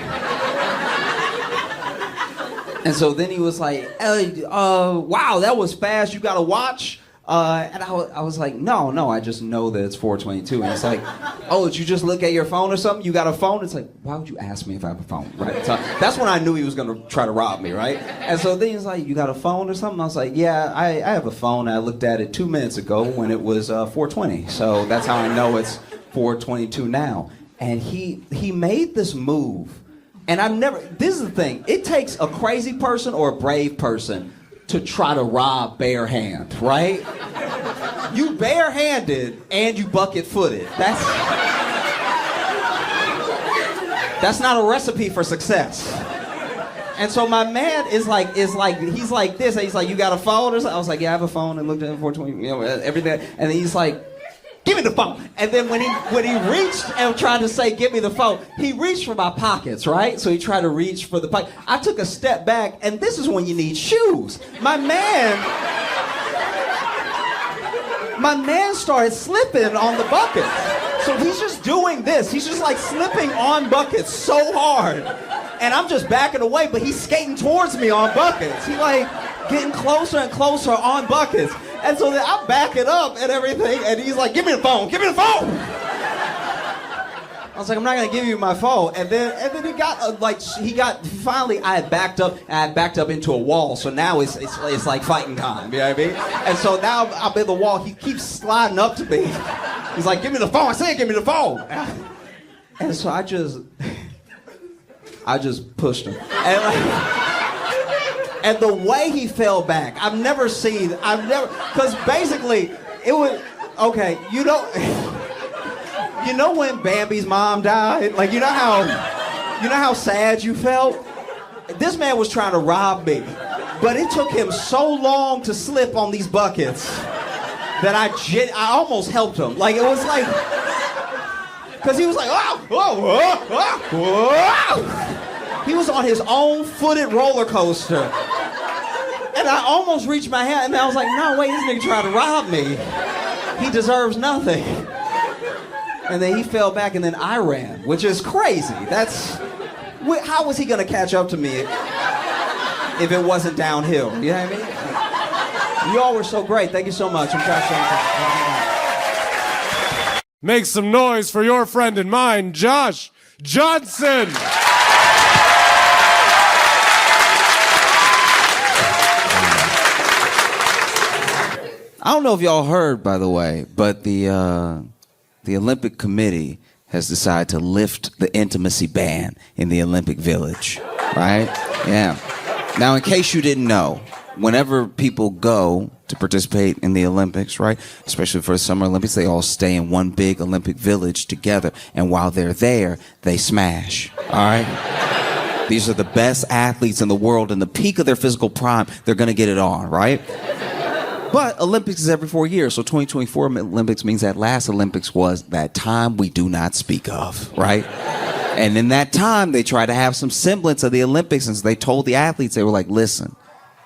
S1: And so then he was like, hey, wow, that was fast, you got a watch? And I was like, no, I just know that it's 4:22. And it's like, oh, did you just look at your phone or something? You got a phone? It's like, why would you ask me if I have a phone? Right? So that's when I knew he was going to try to rob me, right? And so then he's like, you got a phone or something? I was like, yeah, I have a phone. I looked at it 2 minutes ago when it was 4:20. So that's how I know it's 4:22 now. And he made this move. And this is the thing, it takes a crazy person or a brave person to try to rob bare hand, right? You barehanded and you bucket-footed. That's not a recipe for success. And so my man he's like this, and he's like, you got a phone or something? I was like, yeah, I have a phone, and looked at it 4:20, everything. And then he's like, give me the phone. And then when he reached and tried to say, give me the phone, he reached for my pockets, right? So he tried to reach for the pocket. I took a step back, and this is when you need shoes. My man started slipping on the bucket. So he's just doing this. He's just like slipping on buckets so hard. And I'm just backing away, but he's skating towards me on buckets. He's like getting closer and closer on buckets. And so then I'm backing up and everything, and he's like, give me the phone. I was like, I'm not gonna give you my phone. And then finally I had backed up into a wall. So now it's like fighting time, you know what I mean? And so now I'm in the wall. He keeps sliding up to me. He's like, give me the phone. I said, give me the phone. And so I just pushed him. And And the way he fell back, because basically, it was, okay, you know when Bambi's mom died? Like, you know how sad you felt? This man was trying to rob me, but it took him so long to slip on these buckets that I almost helped him. Like, it was like, because he was like, oh, oh, oh, oh, oh. He was on his own footed roller coaster. And I almost reached my hand, and I was like, no, wait, this nigga tried to rob me. He deserves nothing. And then he fell back, and then I ran, which is crazy. How was he gonna catch up to me if it wasn't downhill? You know what I mean? You all were so great. Thank you so much. I'm Josh.
S3: Make some noise for your friend and mine, Josh Johnson.
S1: I don't know if y'all heard, by the way, but the Olympic Committee has decided to lift the intimacy ban in the Olympic Village, right? Yeah. Now, in case you didn't know, whenever people go to participate in the Olympics, right, especially for the Summer Olympics, they all stay in one big Olympic village together, and while they're there, they smash, all right? These are the best athletes in the world. In the peak of their physical prime, they're going to get it on, right? But Olympics is every 4 years, so 2024 Olympics means that last Olympics was that time we do not speak of, right? And in that time, they tried to have some semblance of the Olympics, and so they told the athletes, they were like, listen,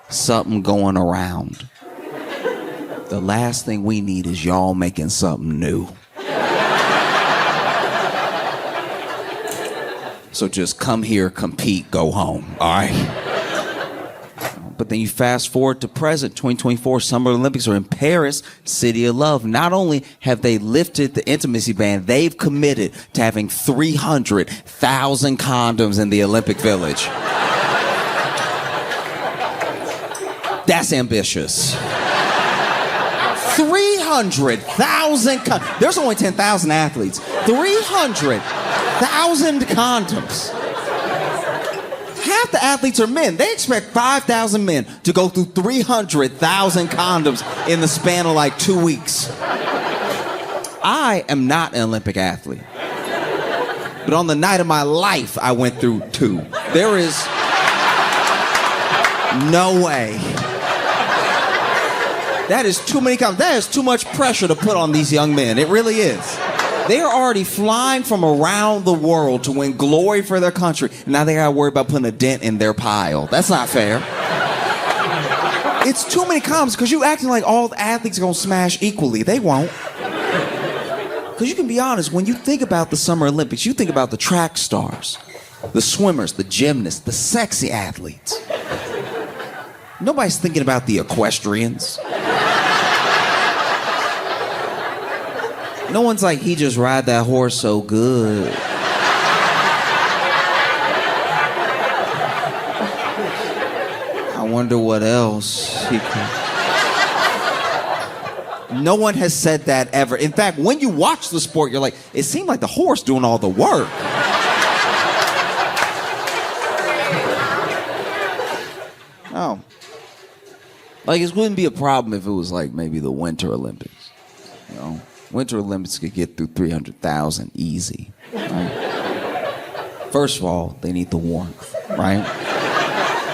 S1: something going around. The last thing we need is y'all making something new. So just come here, compete, go home, all right? But then you fast forward to present, 2024 Summer Olympics are in Paris, City of Love. Not only have they lifted the intimacy ban, they've committed to having 300,000 condoms in the Olympic Village. That's ambitious. 300,000 condoms. There's only 10,000 athletes. 300,000 condoms. Half the athletes are men. They expect 5,000 men to go through 300,000 condoms in the span of like 2 weeks. I am not an Olympic athlete. But on the night of my life, I went through 2. There is no way. That is too many condoms. That is too much pressure to put on these young men. It really is. They are already flying from around the world to win glory for their country. Now they gotta worry about putting a dent in their pile. That's not fair. It's too many condoms because you acting like all the athletes are gonna smash equally. They won't. Because you can be honest, when you think about the Summer Olympics, you think about the track stars, the swimmers, the gymnasts, the sexy athletes. Nobody's thinking about the equestrians. No one's like, he just ride that horse so good. I wonder what else he could. No one has said that ever. In fact, when you watch the sport, you're like, it seemed like the horse doing all the work. Oh. Like, it wouldn't be a problem if it was like maybe the Winter Olympics, you know? Winter Olympics could get through 300,000 easy. Right? First of all, they need the warmth, right?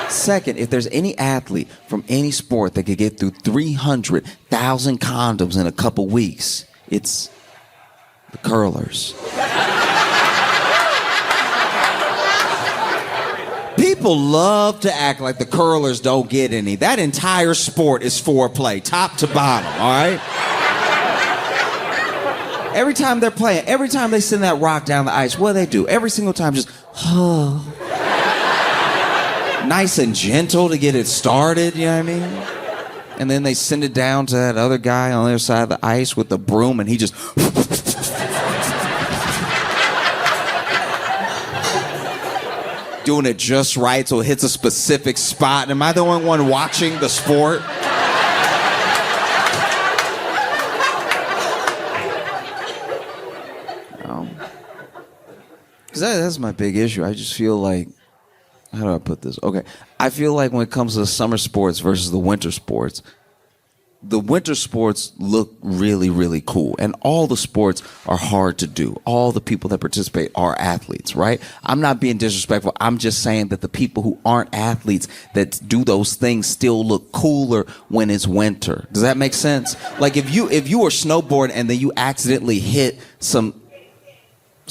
S1: Second, if there's any athlete from any sport that could get through 300,000 condoms in a couple weeks, it's the curlers. People love to act like the curlers don't get any. That entire sport is foreplay, top to bottom, all right? Every time they're playing, every time they send that rock down the ice, what do? Every single time, just, oh. Nice and gentle to get it started, you know what I mean? And then they send it down to that other guy on the other side of the ice with the broom, and he just... doing it just right so it hits a specific spot. Am I the only one watching the sport? Because that's my big issue. I just feel like
S4: how do I put this? Okay. I feel like when it comes to the summer sports versus the winter sports, the winter sports look really, really cool. And all the sports are hard to do. All the people that participate are athletes, right? I'm not being disrespectful. I'm just saying that the people who aren't athletes that do those things still look cooler when it's winter. Does that make sense? Like if you were snowboarding and then you accidentally hit some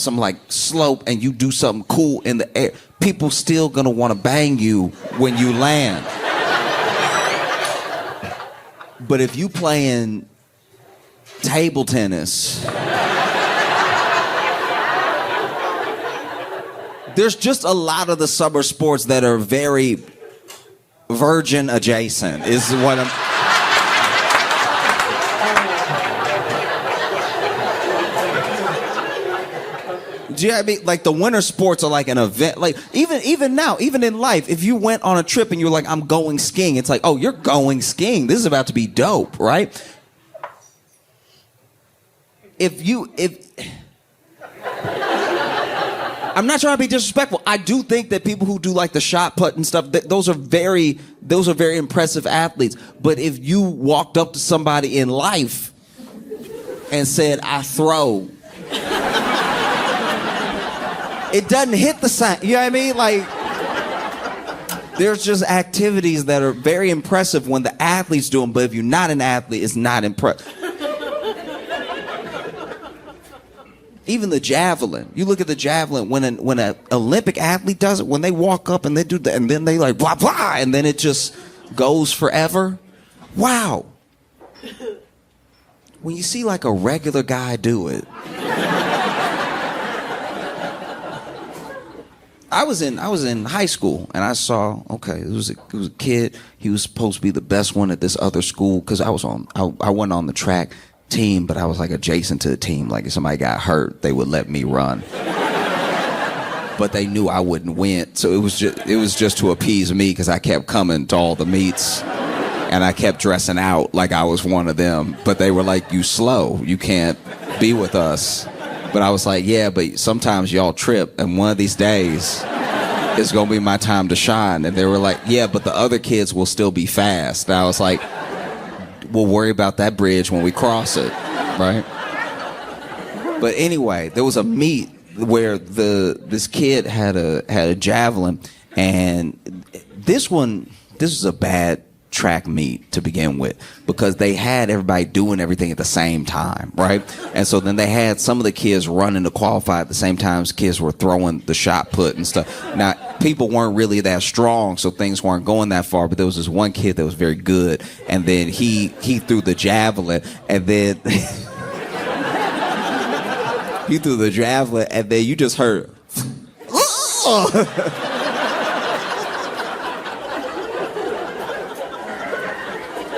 S4: like slope and you do something cool in the air, people still gonna want to bang you when you land. But if you playing table tennis, there's just a lot of the summer sports that are very virgin adjacent is what I'm... Do you know what I mean? Like the winter sports are like an event. Like even now, even in life, if you went on a trip and you're like, I'm going skiing, it's like, oh, you're going skiing. This is about to be dope, right? I'm not trying to be disrespectful. I do think that people who do like the shot put and stuff, those are very impressive athletes. But if you walked up to somebody in life and said, I throw, it doesn't hit the same. You know what I mean? Like, there's just activities that are very impressive when the athletes do them, but if you're not an athlete, it's not impressive. Even the javelin. You look at the javelin, when an Olympic athlete does it, when they walk up and they do that, and then they like, blah, blah, and then it just goes forever. Wow. When you see like a regular guy do it, I was in high school and I saw, okay, it was a kid. He was supposed to be the best one at this other school because I wasn't on the track team, but I was like adjacent to the team. Like if somebody got hurt, they would let me run. But they knew I wouldn't win, so it was just to appease me because I kept coming to all the meets and I kept dressing out like I was one of them. But they were like, "You slow, you can't be with us." But I was like, yeah, but sometimes y'all trip, and one of these days, it's gonna be my time to shine. And they were like, yeah, but the other kids will still be fast. And I was like, we'll worry about that bridge when we cross it, right? But anyway, there was a meet where this kid had a javelin, and this was a bad track meet to begin with because they had everybody doing everything at the same time, right? And so then they had some of the kids running to qualify at the same time as kids were throwing the shot put and stuff. Now, people weren't really that strong, so things weren't going that far, but there was this one kid that was very good, and then he threw the javelin, and then he threw the javelin, and then you just heard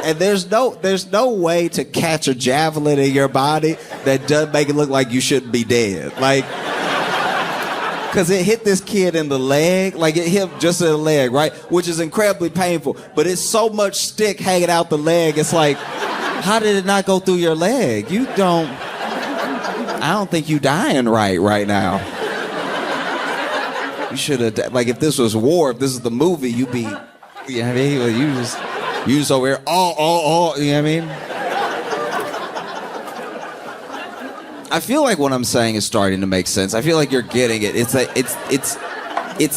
S4: and there's no way to catch a javelin in your body that doesn't make it look like you shouldn't be dead. Like, because it hit this kid in the leg, like it hit just in the leg, right? Which is incredibly painful, but it's so much stick hanging out the leg, it's like, how did it not go through your leg? I don't think you dying right now. You should have, like if this was war, if this is the movie, you'd be, you know what I mean? You just over here, you know what I mean? I feel like what I'm saying is starting to make sense. I feel like you're getting it. It's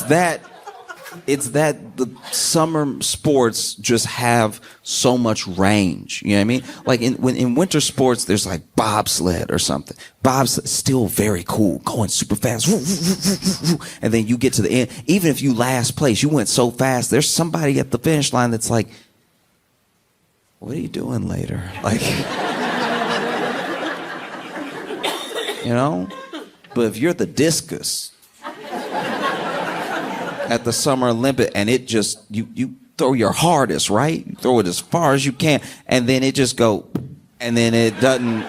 S4: that the summer sports just have so much range. You know what I mean? Like in winter sports, there's like bobsled or something. Bobsled still very cool, going super fast. And then you get to the end. Even if you last place, you went so fast, there's somebody at the finish line that's like, what are you doing later? Like, you know? But if you're the discus at the Summer Olympic and it just, you throw your hardest, right? You throw it as far as you can, and then it just go, and then it doesn't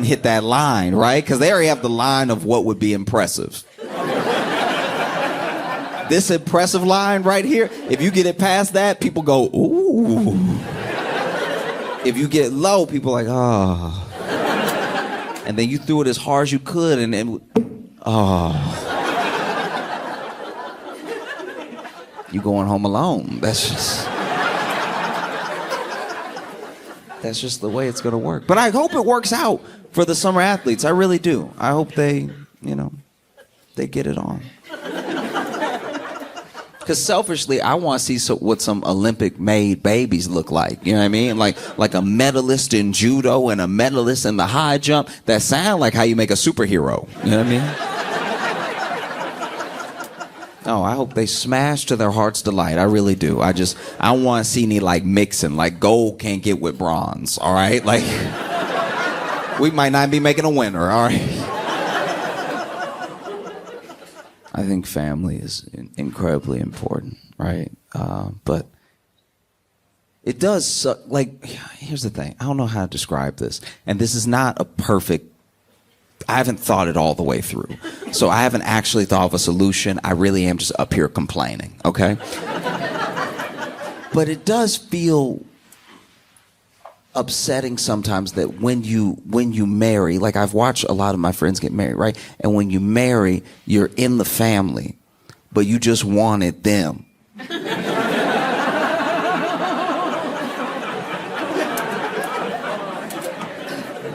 S4: hit that line, right? Because they already have the line of what would be impressive. This impressive line right here, if you get it past that, people go, ooh. If you get low, people are like, oh. And then you threw it as hard as you could, and oh. You going home alone. That's just the way it's going to work. But I hope it works out for the summer athletes. I really do. I hope they get it on. Because selfishly, I want to see what some Olympic-made babies look like. You know what I mean? Like a medalist in judo and a medalist in the high jump. That sound like how you make a superhero. You know what I mean? Oh, I hope they smash to their heart's delight. I really do. I want to see any like mixing. Like gold can't get with bronze. All right? Like we might not be making a winner. All right? I think family is incredibly important, right? But it does suck. Like, here's the thing. I don't know how to describe this. And this is not a perfect, I haven't thought it all the way through. So I haven't actually thought of a solution. I really am just up here complaining, okay? But it does feel upsetting sometimes that when you marry, like I've watched a lot of my friends get married, right? And when you marry, you're in the family, but you just wanted them.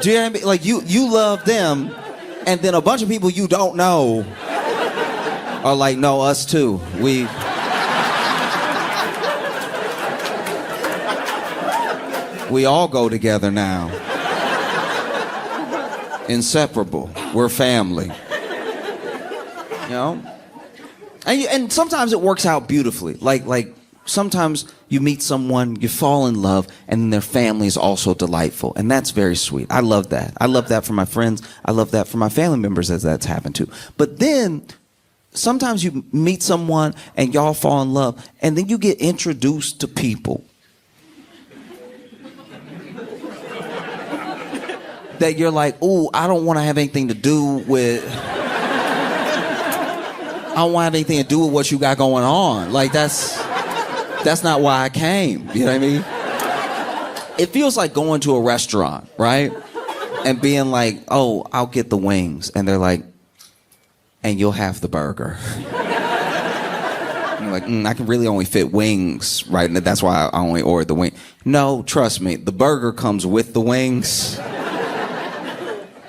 S4: Do you know what I mean? Like you love them, and then a bunch of people you don't know are like, no, us too. We all go together now. Inseparable. We're family. You know? And sometimes it works out beautifully. Like sometimes you meet someone, you fall in love, and their family is also delightful. And that's very sweet. I love that. I love that for my friends. I love that for my family members as that's happened to. But then sometimes you meet someone and y'all fall in love, and then you get introduced to people that you're like, ooh, I don't want to have anything to do with... I don't want to have anything to do with what you got going on. Like, that's not why I came. You know what I mean? It feels like going to a restaurant, right? And being like, oh, I'll get the wings. And they're like, and you'll have the burger. And you're like, I can really only fit wings, right? And that's why I only ordered the wing. No, trust me, the burger comes with the wings.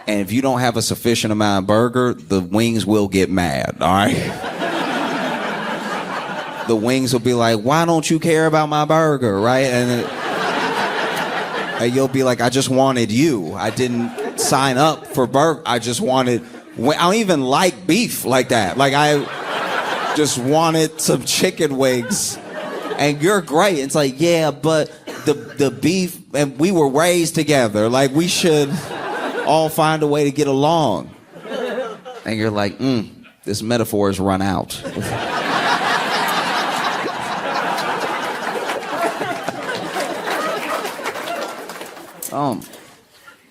S4: And if you don't have a sufficient amount of burger, the wings will get mad, all right? The wings will be like, why don't you care about my burger, right? And you'll be like, I just wanted you. I didn't sign up for burger. I just wanted... I don't even like beef like that. Like, I just wanted some chicken wings. And you're great. It's like, yeah, but the beef... And we were raised together. Like, we should... all find a way to get along. And you're like, this metaphor has run out.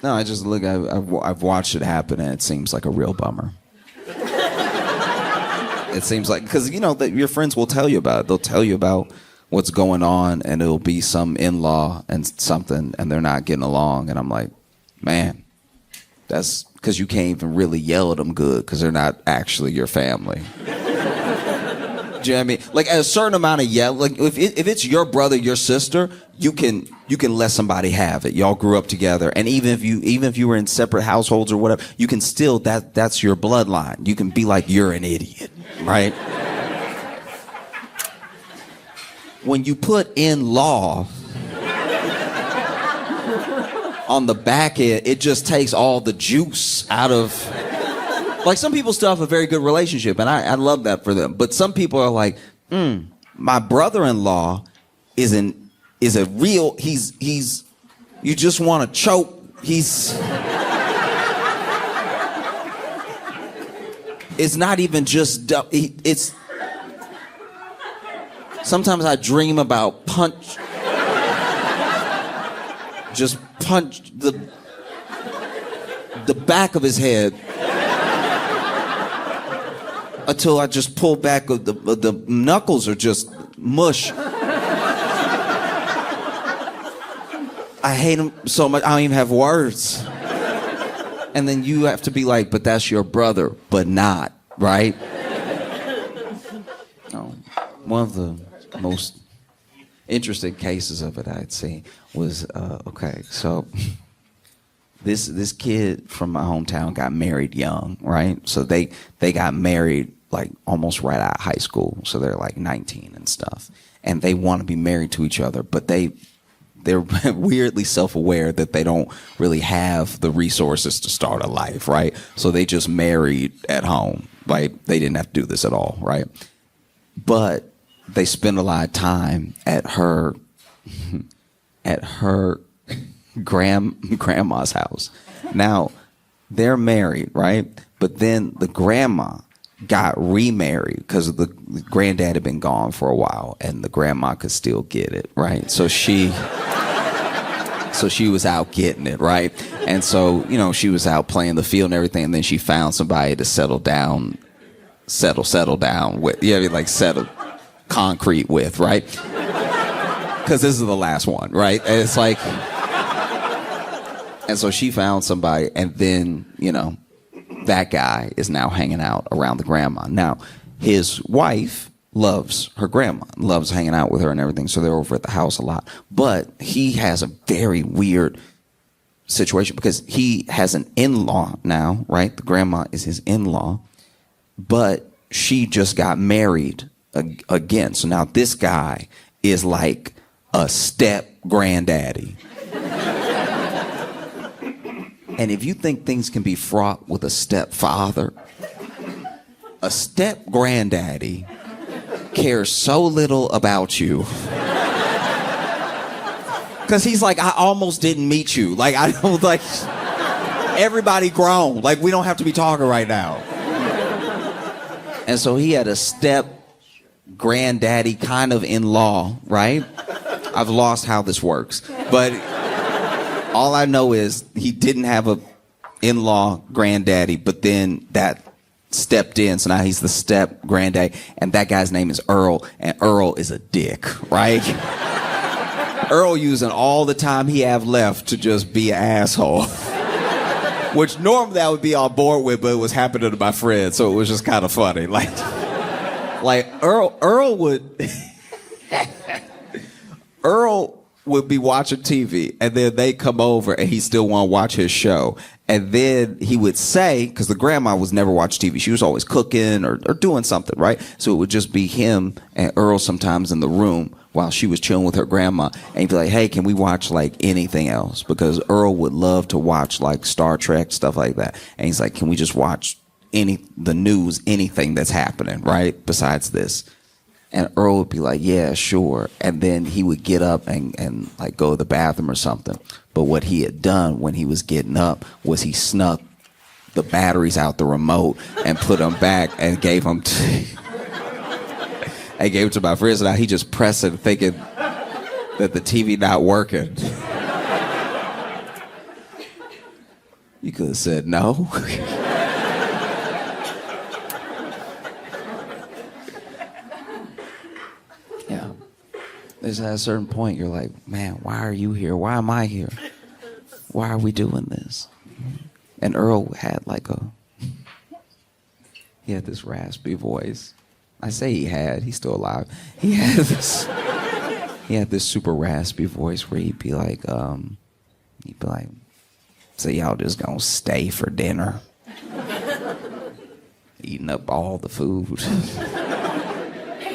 S4: No, I just look, I've watched it happen, and it seems like a real bummer. It seems like, because, you know, that your friends will tell you about it. They'll tell you about what's going on, and it'll be some in-law and something, and they're not getting along. And I'm like, man, that's because you can't even really yell at them good because they're not actually your family. Do you know what I mean? Like, at a certain amount of yell, like if it's your brother, your sister, you can let somebody have it. Y'all grew up together, and even if you were in separate households or whatever, you can still that's your bloodline. You can be like, you're an idiot, right? When you put in law on the back end, it just takes all the juice out of... Like, some people still have a very good relationship, and I love that for them. But some people are like, my brother-in-law is a real... He's... You just want to choke. He's... It's not even just... It's... Sometimes I dream about just punch the back of his head until I just pull back. The knuckles are just mush. I hate him so much, I don't even have words. And then you have to be like, but that's your brother, but not, right? Oh, one of the most interesting cases of it I'd seen was okay. So this kid from my hometown got married young, right? So they got married like almost right out of high school. So they're like 19 and stuff, and they want to be married to each other, but they're weirdly self-aware that they don't really have the resources to start a life, right? So they just married at home. Like, they didn't have to do this at all, right? But they spend a lot of time at her grandma's house. Now, they're married, right? But then the grandma got remarried because the granddad had been gone for a while, and the grandma could still get it, right? So she was out getting it, right? And so, you know, she was out playing the field and everything, and then she found somebody to settle down with, settle concrete with, right? Because this is the last one, right? And it's like, and so she found somebody, and then, you know, that guy is now hanging out around the grandma. Now, his wife loves her grandma, loves hanging out with her and everything, so they're over at the house a lot. But he has a very weird situation because he has an in-law now, right? The grandma is his in-law, but she just got married again. So now this guy is like a step granddaddy. And if you think things can be fraught with a stepfather, a step granddaddy cares so little about you. Because he's like, I almost didn't meet you. Like, I don't, like, everybody grown. Like, we don't have to be talking right now. And so he had a step granddaddy kind of in-law, right? I've lost how this works. But all I know is he didn't have a in-law granddaddy, but then that stepped in, so now he's the step granddaddy, and that guy's name is Earl, and Earl is a dick, right? Earl using all the time he have left to just be an asshole. Which normally I would be on board with, but it was happening to my friend, so it was just kind of funny. Like Earl would be watching TV, and then they come over and he still want to watch his show. And then he would say, because the grandma was never watching TV, she was always cooking or doing something, right? So it would just be him and Earl sometimes in the room while she was chilling with her grandma. And he'd be like, hey, can we watch like anything else? Because Earl would love to watch like Star Trek, stuff like that. And he's like, can we just watch the news, anything that's happening, right? Besides this. And Earl would be like, yeah, sure. And then he would get up and like go to the bathroom or something. But what he had done when he was getting up was he snuck the batteries out the remote and put them back and gave them to my friends. So now he just pressing, thinking that the TV not working. You could have said no. Yeah. There's at a certain point you're like, man, why are you here? Why am I here? Why are we doing this? And Earl had he had this raspy voice. I say he's still alive. He had this super raspy voice where he'd be like, so y'all just gonna stay for dinner? Eating up all the food.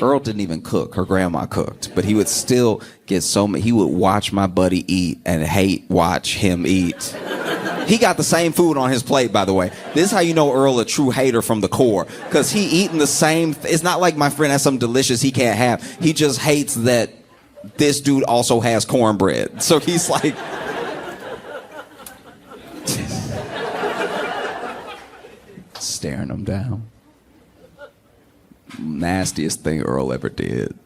S4: Earl didn't even cook. Her grandma cooked. But he would still get he would watch my buddy eat and watch him eat. He got the same food on his plate, by the way. This is how you know Earl a true hater from the core. Because he eating the same... It's not like my friend has something delicious he can't have. He just hates that this dude also has cornbread. So he's like... staring him down. Nastiest thing Earl ever did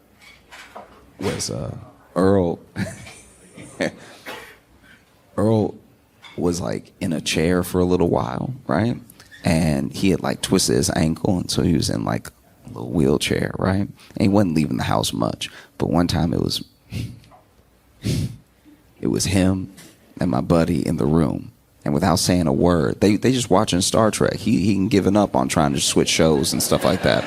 S4: was Earl was like in a chair for a little while, right? And he had like twisted his ankle, and so he was in like a little wheelchair, right? And he wasn't leaving the house much. But one time it was him and my buddy in the room. And without saying a word, they just watching Star Trek. He given up on trying to switch shows and stuff like that.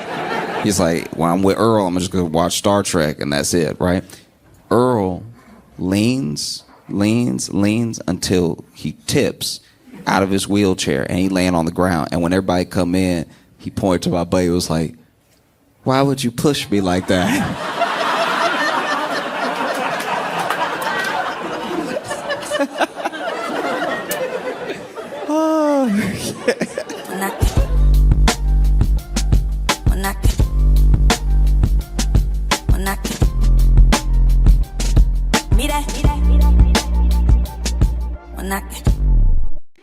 S4: He's like, when I'm with Earl, I'm just gonna watch Star Trek and that's it, right? Earl leans until he tips out of his wheelchair and he laying on the ground. And when everybody come in, he pointed to my buddy. Was like, "Why would you push me like that?" Oh,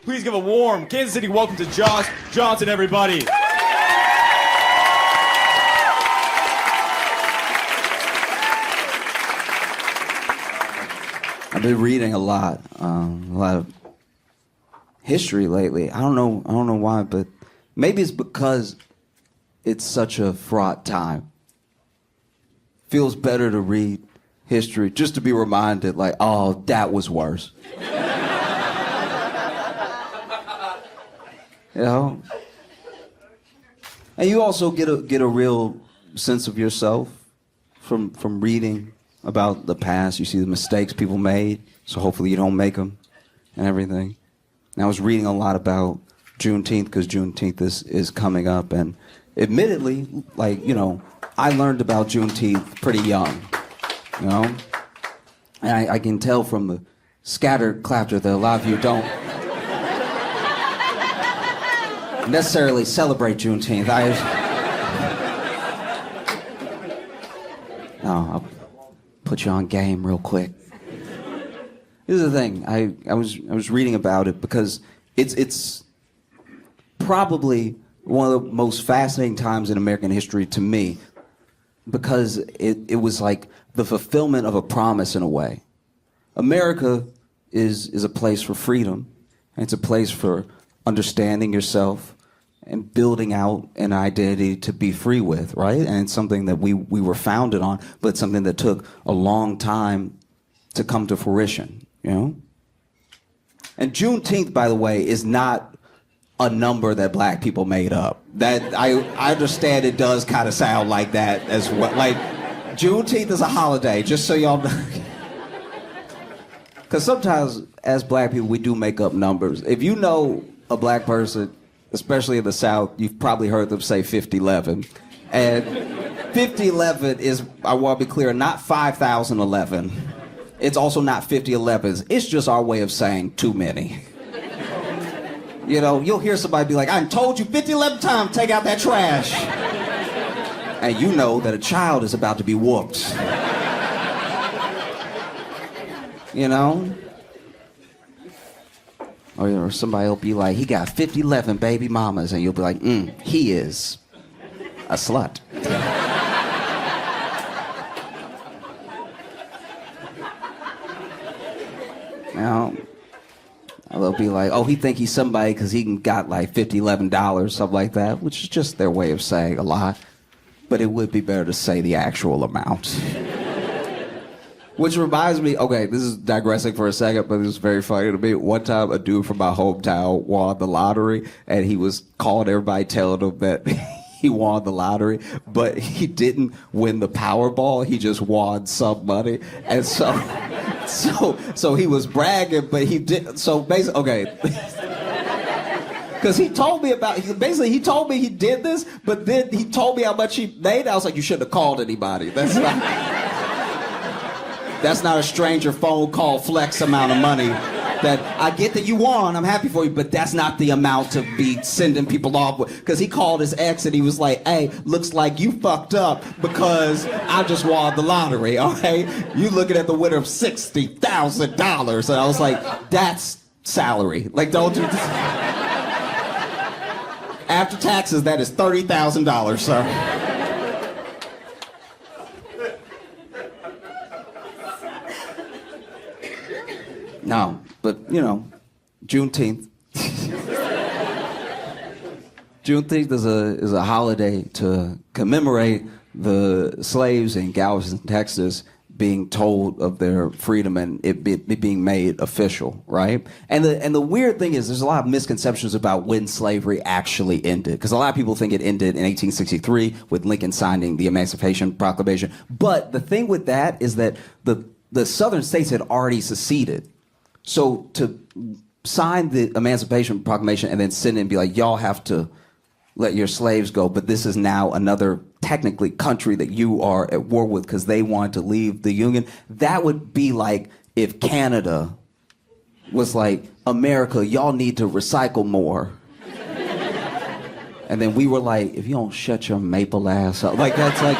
S5: Please give a warm Kansas City welcome to Josh Johnson, everybody.
S4: I've been reading a lot of history lately. I don't know why, but maybe it's because it's such a fraught time. Feels better to read history just to be reminded, like, oh, that was worse. You know? And you also get a real sense of yourself from reading about the past. You see the mistakes people made, so hopefully you don't make them and everything. And I was reading a lot about Juneteenth because Juneteenth is coming up, and admittedly, like, you know, I learned about Juneteenth pretty young, you know? And I can tell from the scattered clapter that a lot of you don't necessarily celebrate Juneteenth. I'll put you on game real quick. Here's the thing. I was reading about it because it's probably one of the most fascinating times in American history to me, because it was like the fulfillment of a promise in a way. America is a place for freedom, and it's a place for understanding yourself and building out an identity to be free with, right? And it's something that we were founded on, but something that took a long time to come to fruition, you know? And Juneteenth, by the way, is not a number that black people made up. That I understand it does kind of sound like that as well. Like, Juneteenth is a holiday, just so y'all know. Because sometimes, as black people, we do make up numbers. If you know a black person, especially in the South, you've probably heard them say 5011. And 5011 is, I want to be clear, not 5011. It's also not 5011s. It's just our way of saying too many. You know, you'll hear somebody be like, I told you 5011 times, take out that trash. And you know that a child is about to be whooped. You know? Or somebody will be like, he got 5011 baby mamas, and you'll be like, he is a slut. Now, they'll be like, oh, he think he's somebody because he got like $50, something like that, which is just their way of saying a lot. But it would be better to say the actual amount. Which reminds me, okay, this is digressing for a second, but it was very funny to me. One time, a dude from my hometown won the lottery, and he was calling everybody, telling them that he won the lottery, but he didn't win the Powerball. He just won some money, and so he was bragging, but he didn't. So basically, okay. Because he told me he told me he did this, but then he told me how much he made. I was like, you shouldn't have called anybody. That's not a stranger phone call flex amount of money. That I get that you won, I'm happy for you, but that's not the amount to be sending people off with. Because he called his ex and he was like, hey, looks like you fucked up because I just won the lottery, all right? You looking at the winner of $60,000. And I was like, that's salary. Like, don't do this. After taxes, that is $30,000, sir. No, but, you know, Juneteenth. Juneteenth is a holiday to commemorate the slaves in Galveston, Texas, being told of their freedom and it being made official, right? And the weird thing is there's a lot of misconceptions about when slavery actually ended, because a lot of people think it ended in 1863 with Lincoln signing the Emancipation Proclamation. But the thing with that is that the southern states had already seceded. So to sign the Emancipation Proclamation and then send it and be like, y'all have to let your slaves go, but this is now another technically country that you are at war with because they want to leave the Union. That would be like if Canada was like, America, y'all need to recycle more. And then we were like, if you don't shut your maple ass up. Like, that's like...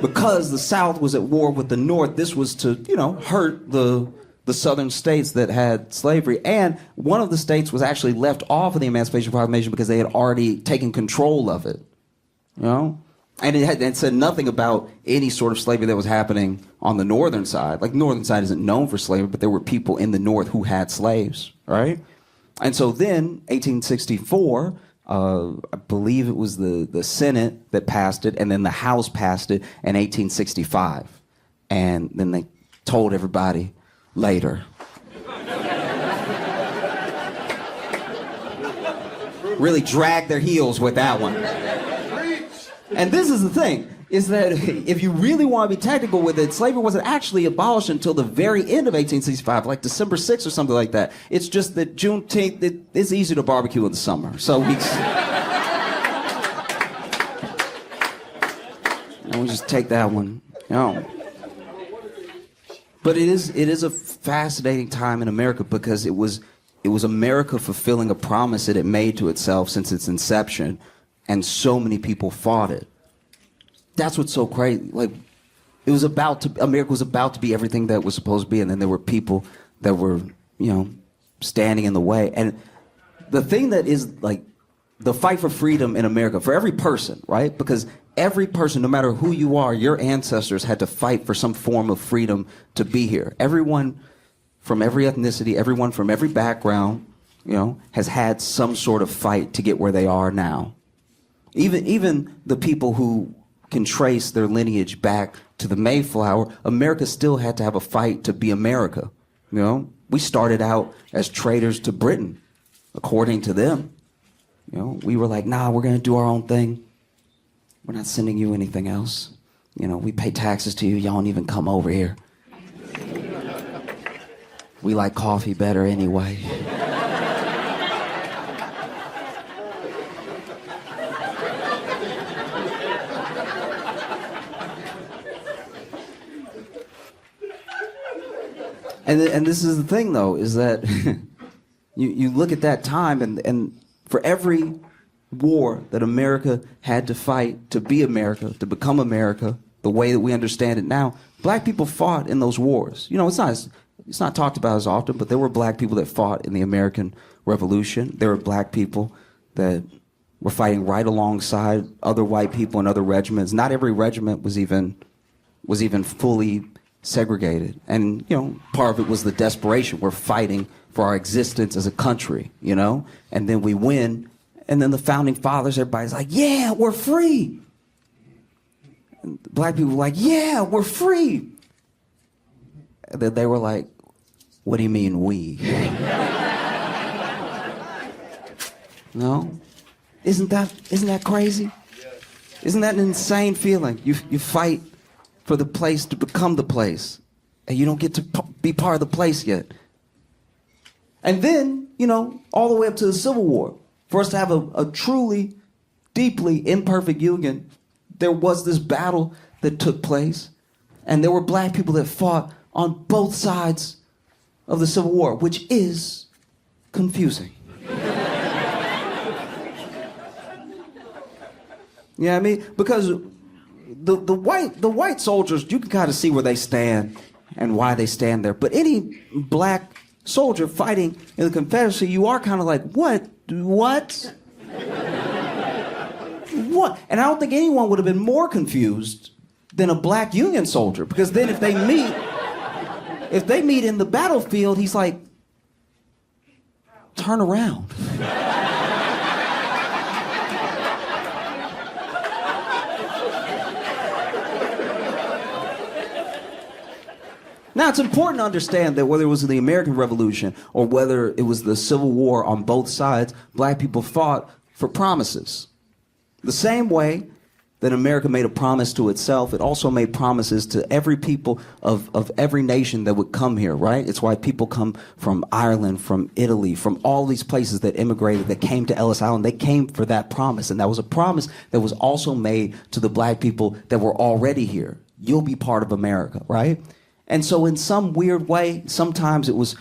S4: Because the South was at war with the North, this was to, hurt the southern states that had slavery. And one of the states was actually left off of the Emancipation Proclamation because they had already taken control of it. And it said nothing about any sort of slavery that was happening on the northern side. Like, the northern side isn't known for slavery, but there were people in the North who had slaves, right? And so then, 1864... I believe it was the Senate that passed it, and then the House passed it in 1865. And then they told everybody later. Really dragged their heels with that one. And this is the thing, is that if you really want to be technical with it, slavery wasn't actually abolished until the very end of 1865, like December 6th or something like that. It's just that Juneteenth, it's easy to barbecue in the summer. So we just take that one. But it is a fascinating time in America because it was America fulfilling a promise that it made to itself since its inception, and so many people fought it. That's what's so crazy. Like, America was about to be everything that was supposed to be, and then there were people that were, standing in the way. And the thing that is, like, the fight for freedom in America, for every person, right? Because every person, no matter who you are, your ancestors had to fight for some form of freedom to be here. Everyone from every ethnicity, everyone from every background, has had some sort of fight to get where they are now. Even the people who can trace their lineage back to the Mayflower, America still had to have a fight to be America. We started out as traitors to Britain, according to them. We were like, nah, we're going to do our own thing. We're not sending you anything else. We pay taxes to you. Y'all don't even come over here. We like coffee better anyway. And this is the thing, though, is that you look at that time, and for every war that America had to fight to be America, to become America, the way that we understand it now, black people fought in those wars. It's not talked about as often, but there were black people that fought in the American Revolution. There were black people that were fighting right alongside other white people in other regiments. Not every regiment was even fully segregated. And, part of it was the desperation. We're fighting for our existence as a country, and then we win. And then the founding fathers, everybody's like, yeah, we're free. And black people were like, yeah, we're free. And then they were like, what do you mean we? No? Isn't that crazy? Isn't that an insane feeling? You fight for the place to become the place, and you don't get to be part of the place yet. And then, all the way up to the Civil War, for us to have a truly, deeply imperfect union, there was this battle that took place, and there were black people that fought on both sides of the Civil War, which is confusing. Yeah, I mean, because the white soldiers, you can kind of see where they stand and why they stand there. But any black soldier fighting in the Confederacy, you are kind of like, what? What? What? And I don't think anyone would have been more confused than a black Union soldier, because then if they meet in the battlefield, he's like, turn around. Now, it's important to understand that whether it was the American Revolution or whether it was the Civil War, on both sides, black people fought for promises. The same way that America made a promise to itself, it also made promises to every people of every nation that would come here, right? It's why people come from Ireland, from Italy, from all these places that immigrated, that came to Ellis Island. They came for that promise. And that was a promise that was also made to the black people that were already here. You'll be part of America, right? And so in some weird way, sometimes it was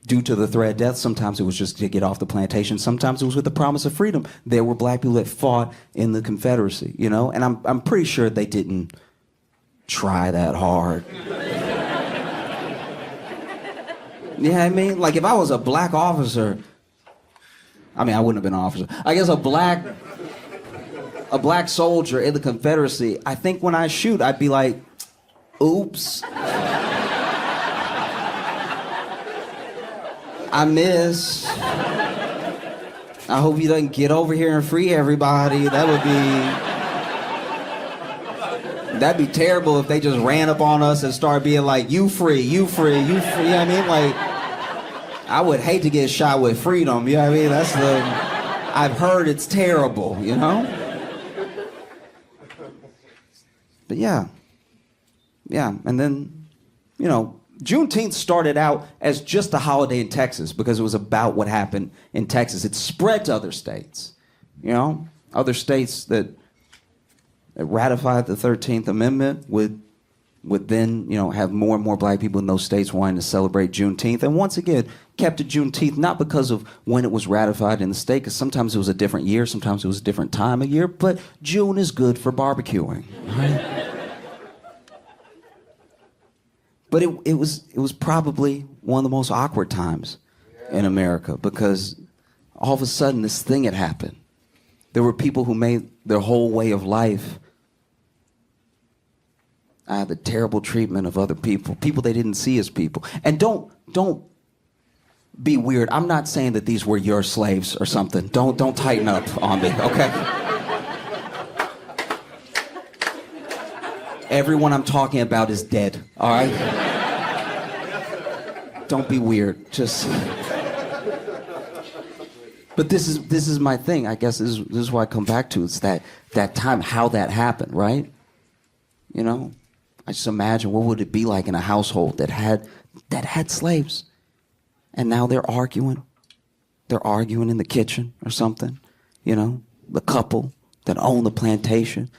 S4: due to the threat of death, sometimes it was just to get off the plantation, sometimes it was with the promise of freedom. There were black people that fought in the Confederacy, you know? And I'm pretty sure they didn't try that hard. Yeah, I mean, like if I was a black officer, I mean, I wouldn't have been an officer. I guess a black soldier in the Confederacy, I think when I shoot, I'd be like, oops. I miss. I hope he doesn't get over here and free everybody. That'd be terrible if they just ran up on us and started being like, you free, you free, you free. You know what I mean? Like, I would hate to get shot with freedom. You know what I mean? I've heard it's terrible, you know? But yeah. And then, you know, Juneteenth started out as just a holiday in Texas because it was about what happened in Texas. It spread to other states, you know, other states that ratified the 13th Amendment would then, you know, have more and more black people in those states wanting to celebrate Juneteenth. And once again, kept it Juneteenth, not because of when it was ratified in the state, because sometimes it was a different year, sometimes it was a different time of year, but June is good for barbecuing, right? But it was probably one of the most awkward times in America because all of a sudden this thing had happened. There were people who made their whole way of life the terrible treatment of other people they didn't see as people. And don't be weird. I'm not saying that these were your slaves or something. Don't tighten up on me, okay? Everyone I'm talking about is dead, all right? Don't be weird. Just. But this is my thing. I guess this is what I come back to. It's that time, how that happened, right? You know, I just imagine what would it be like in a household that had slaves, and now they're arguing. They're arguing in the kitchen or something. You know, the couple that own the plantation.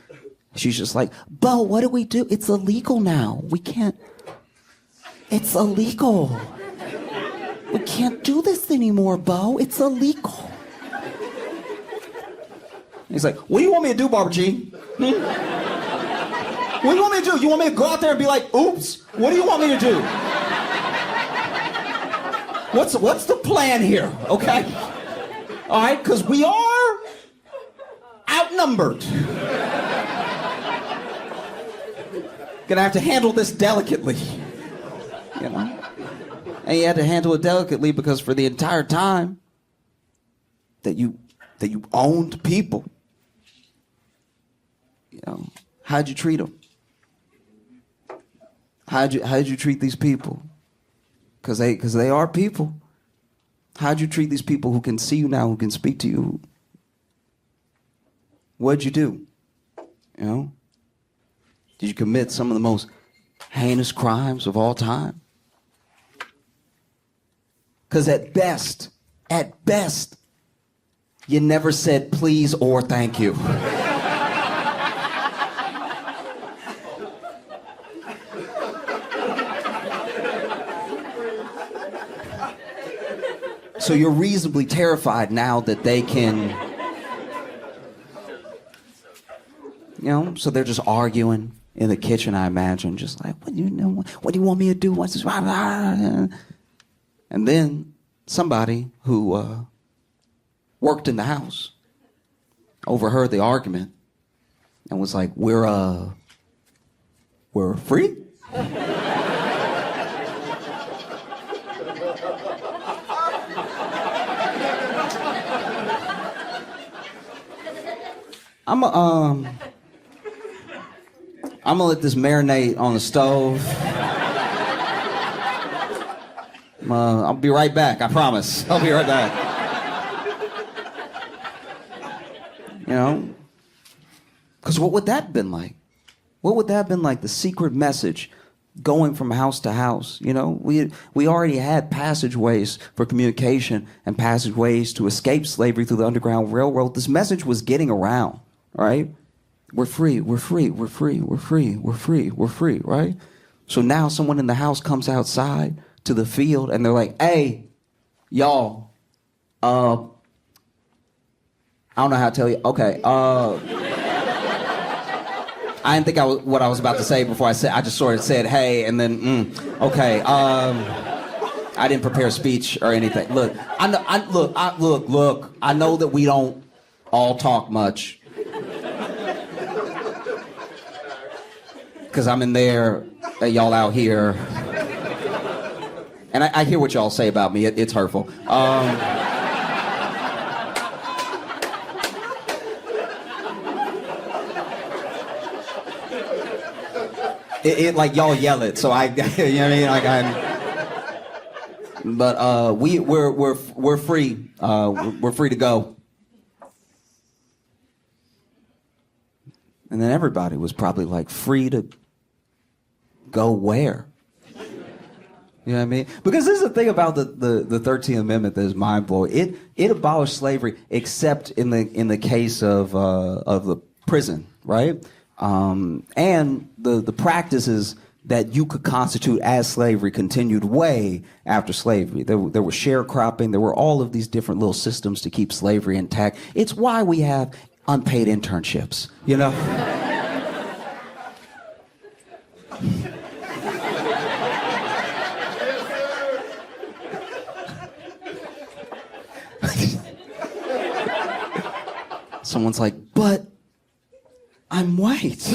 S4: She's just like, Bo, what do we do? It's illegal now. We can't. It's illegal. We can't do this anymore, Bo. It's illegal. He's like, what do you want me to do, Barbara Jean? What do you want me to do? You want me to go out there and be like, oops? What do you want me to do? What's the plan here, okay? All right, because we are outnumbered. Gonna have to handle this delicately, you know? And you had to handle it delicately because for the entire time that you owned people, you know, how'd you treat them? How'd you treat these people? Because they are people. How'd you treat these people who can see you now, who can speak to you? What'd you do? You know? Did you commit some of the most heinous crimes of all time? Because at best, you never said please or thank you. So you're reasonably terrified now that they can, you know, so they're just arguing in the kitchen, I imagine, just like, what do you want me to do? What's this? And then somebody who worked in the house overheard the argument and was like, we're free? I'm gonna let this marinate on the stove. I'll be right back, I promise. I'll be right back. You know? Because what would that have been like? What would that have been like, the secret message going from house to house? You know, we already had passageways for communication and passageways to escape slavery through the Underground Railroad. This message was getting around, right? We're free, we're free, we're free, we're free, we're free, we're free, right? So now someone in the house comes outside to the field and they're like, hey, y'all, I don't know how to tell you. Okay, I didn't think what I was about to say before I just sort of said, hey, and then, okay. I didn't prepare a speech or anything. Look, I know that we don't all talk much. Because I'm in there, y'all out here. And I hear what y'all say about me. It's hurtful. Like y'all yell it, so I, you know what I mean? Like but we're free. We're free to go. And then everybody was probably like, free to go where? You know what I mean? Because this is the thing about the 13th Amendment that is mind blowing. It abolished slavery, except in the case of the prison, right? And the practices that you could constitute as slavery continued way after slavery. There was sharecropping. There were all of these different little systems to keep slavery intact. It's why we have unpaid internships, you know? Someone's like, but I'm white.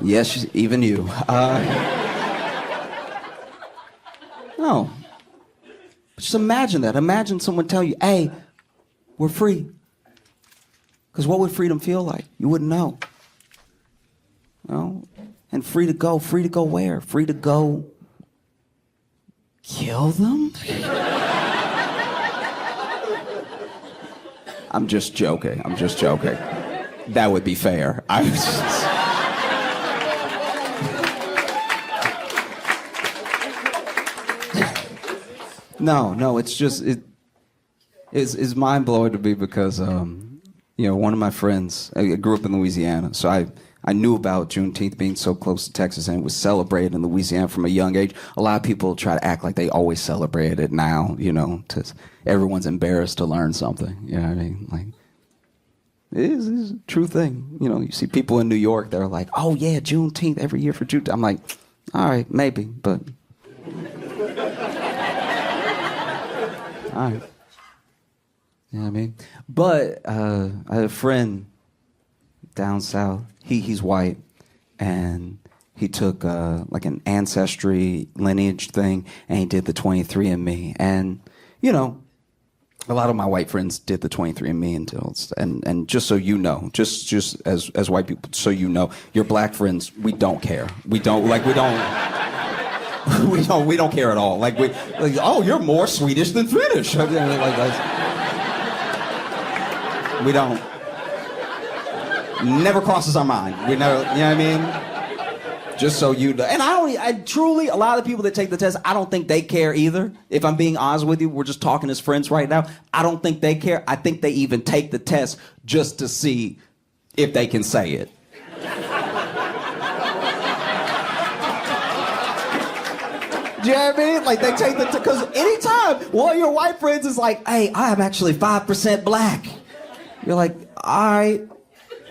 S4: Yes, even you. No. Just imagine that. Imagine someone tell you, hey, we're free. Because what would freedom feel like? You wouldn't know. You know? And free to go where? Free to go kill them? I'm just joking. That would be fair. No, it's just, it's mind blowing to me because, you know, one of my friends, I grew up in Louisiana, so I knew about Juneteenth being so close to Texas, and it was celebrated in Louisiana from a young age. A lot of people try to act like they always celebrate it now, you know, everyone's embarrassed to learn something. You know what I mean? Like, it's a true thing. You know, you see people in New York that are like, oh yeah, Juneteenth every year for Juneteenth. I'm like, all right, maybe, but all right. You know what I mean? But I had a friend down south. He's white, and he took like an ancestry lineage thing, and he did the 23andMe. And you know, a lot of my white friends did the 23andMe and just so you know, just as white people, so you know, your black friends, we don't care. We don't care at all. Like oh, you're more Swedish than Finnish. We don't. Never crosses our mind. We never, you know what I mean? Just so you know. And I truly, a lot of the people that take the test, I don't think they care either. If I'm being honest with you, we're just talking as friends right now. I don't think they care. I think they even take the test just to see if they can say it. Do you know what I mean? Like, they take the test, because anytime one of your white friends is like, hey, I am actually 5% black. You're like, all right.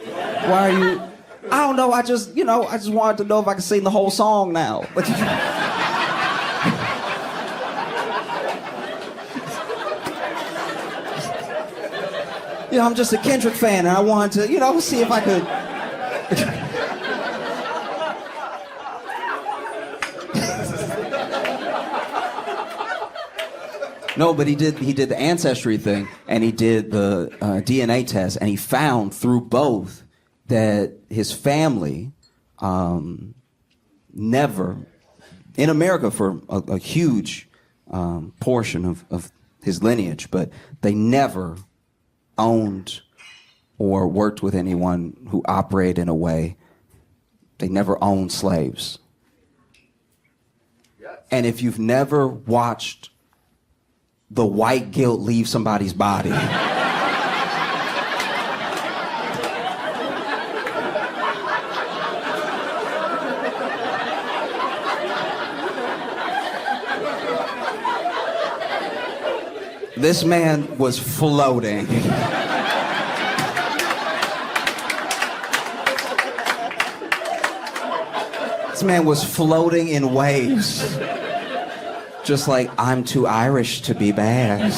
S4: Why are you? I don't know. I just wanted to know if I could sing the whole song now. You know, I'm just a Kendrick fan, and I wanted to, you know, see if I could. No, but he did the ancestry thing, and he did the DNA test, and he found through both that his family never, in America for a huge portion of his lineage, but they never owned or worked with anyone who operated in a way. They never owned slaves. And if you've never watched the white guilt leave somebody's body, this man was floating. This man was floating in waves. Just like, I'm too Irish to be bad.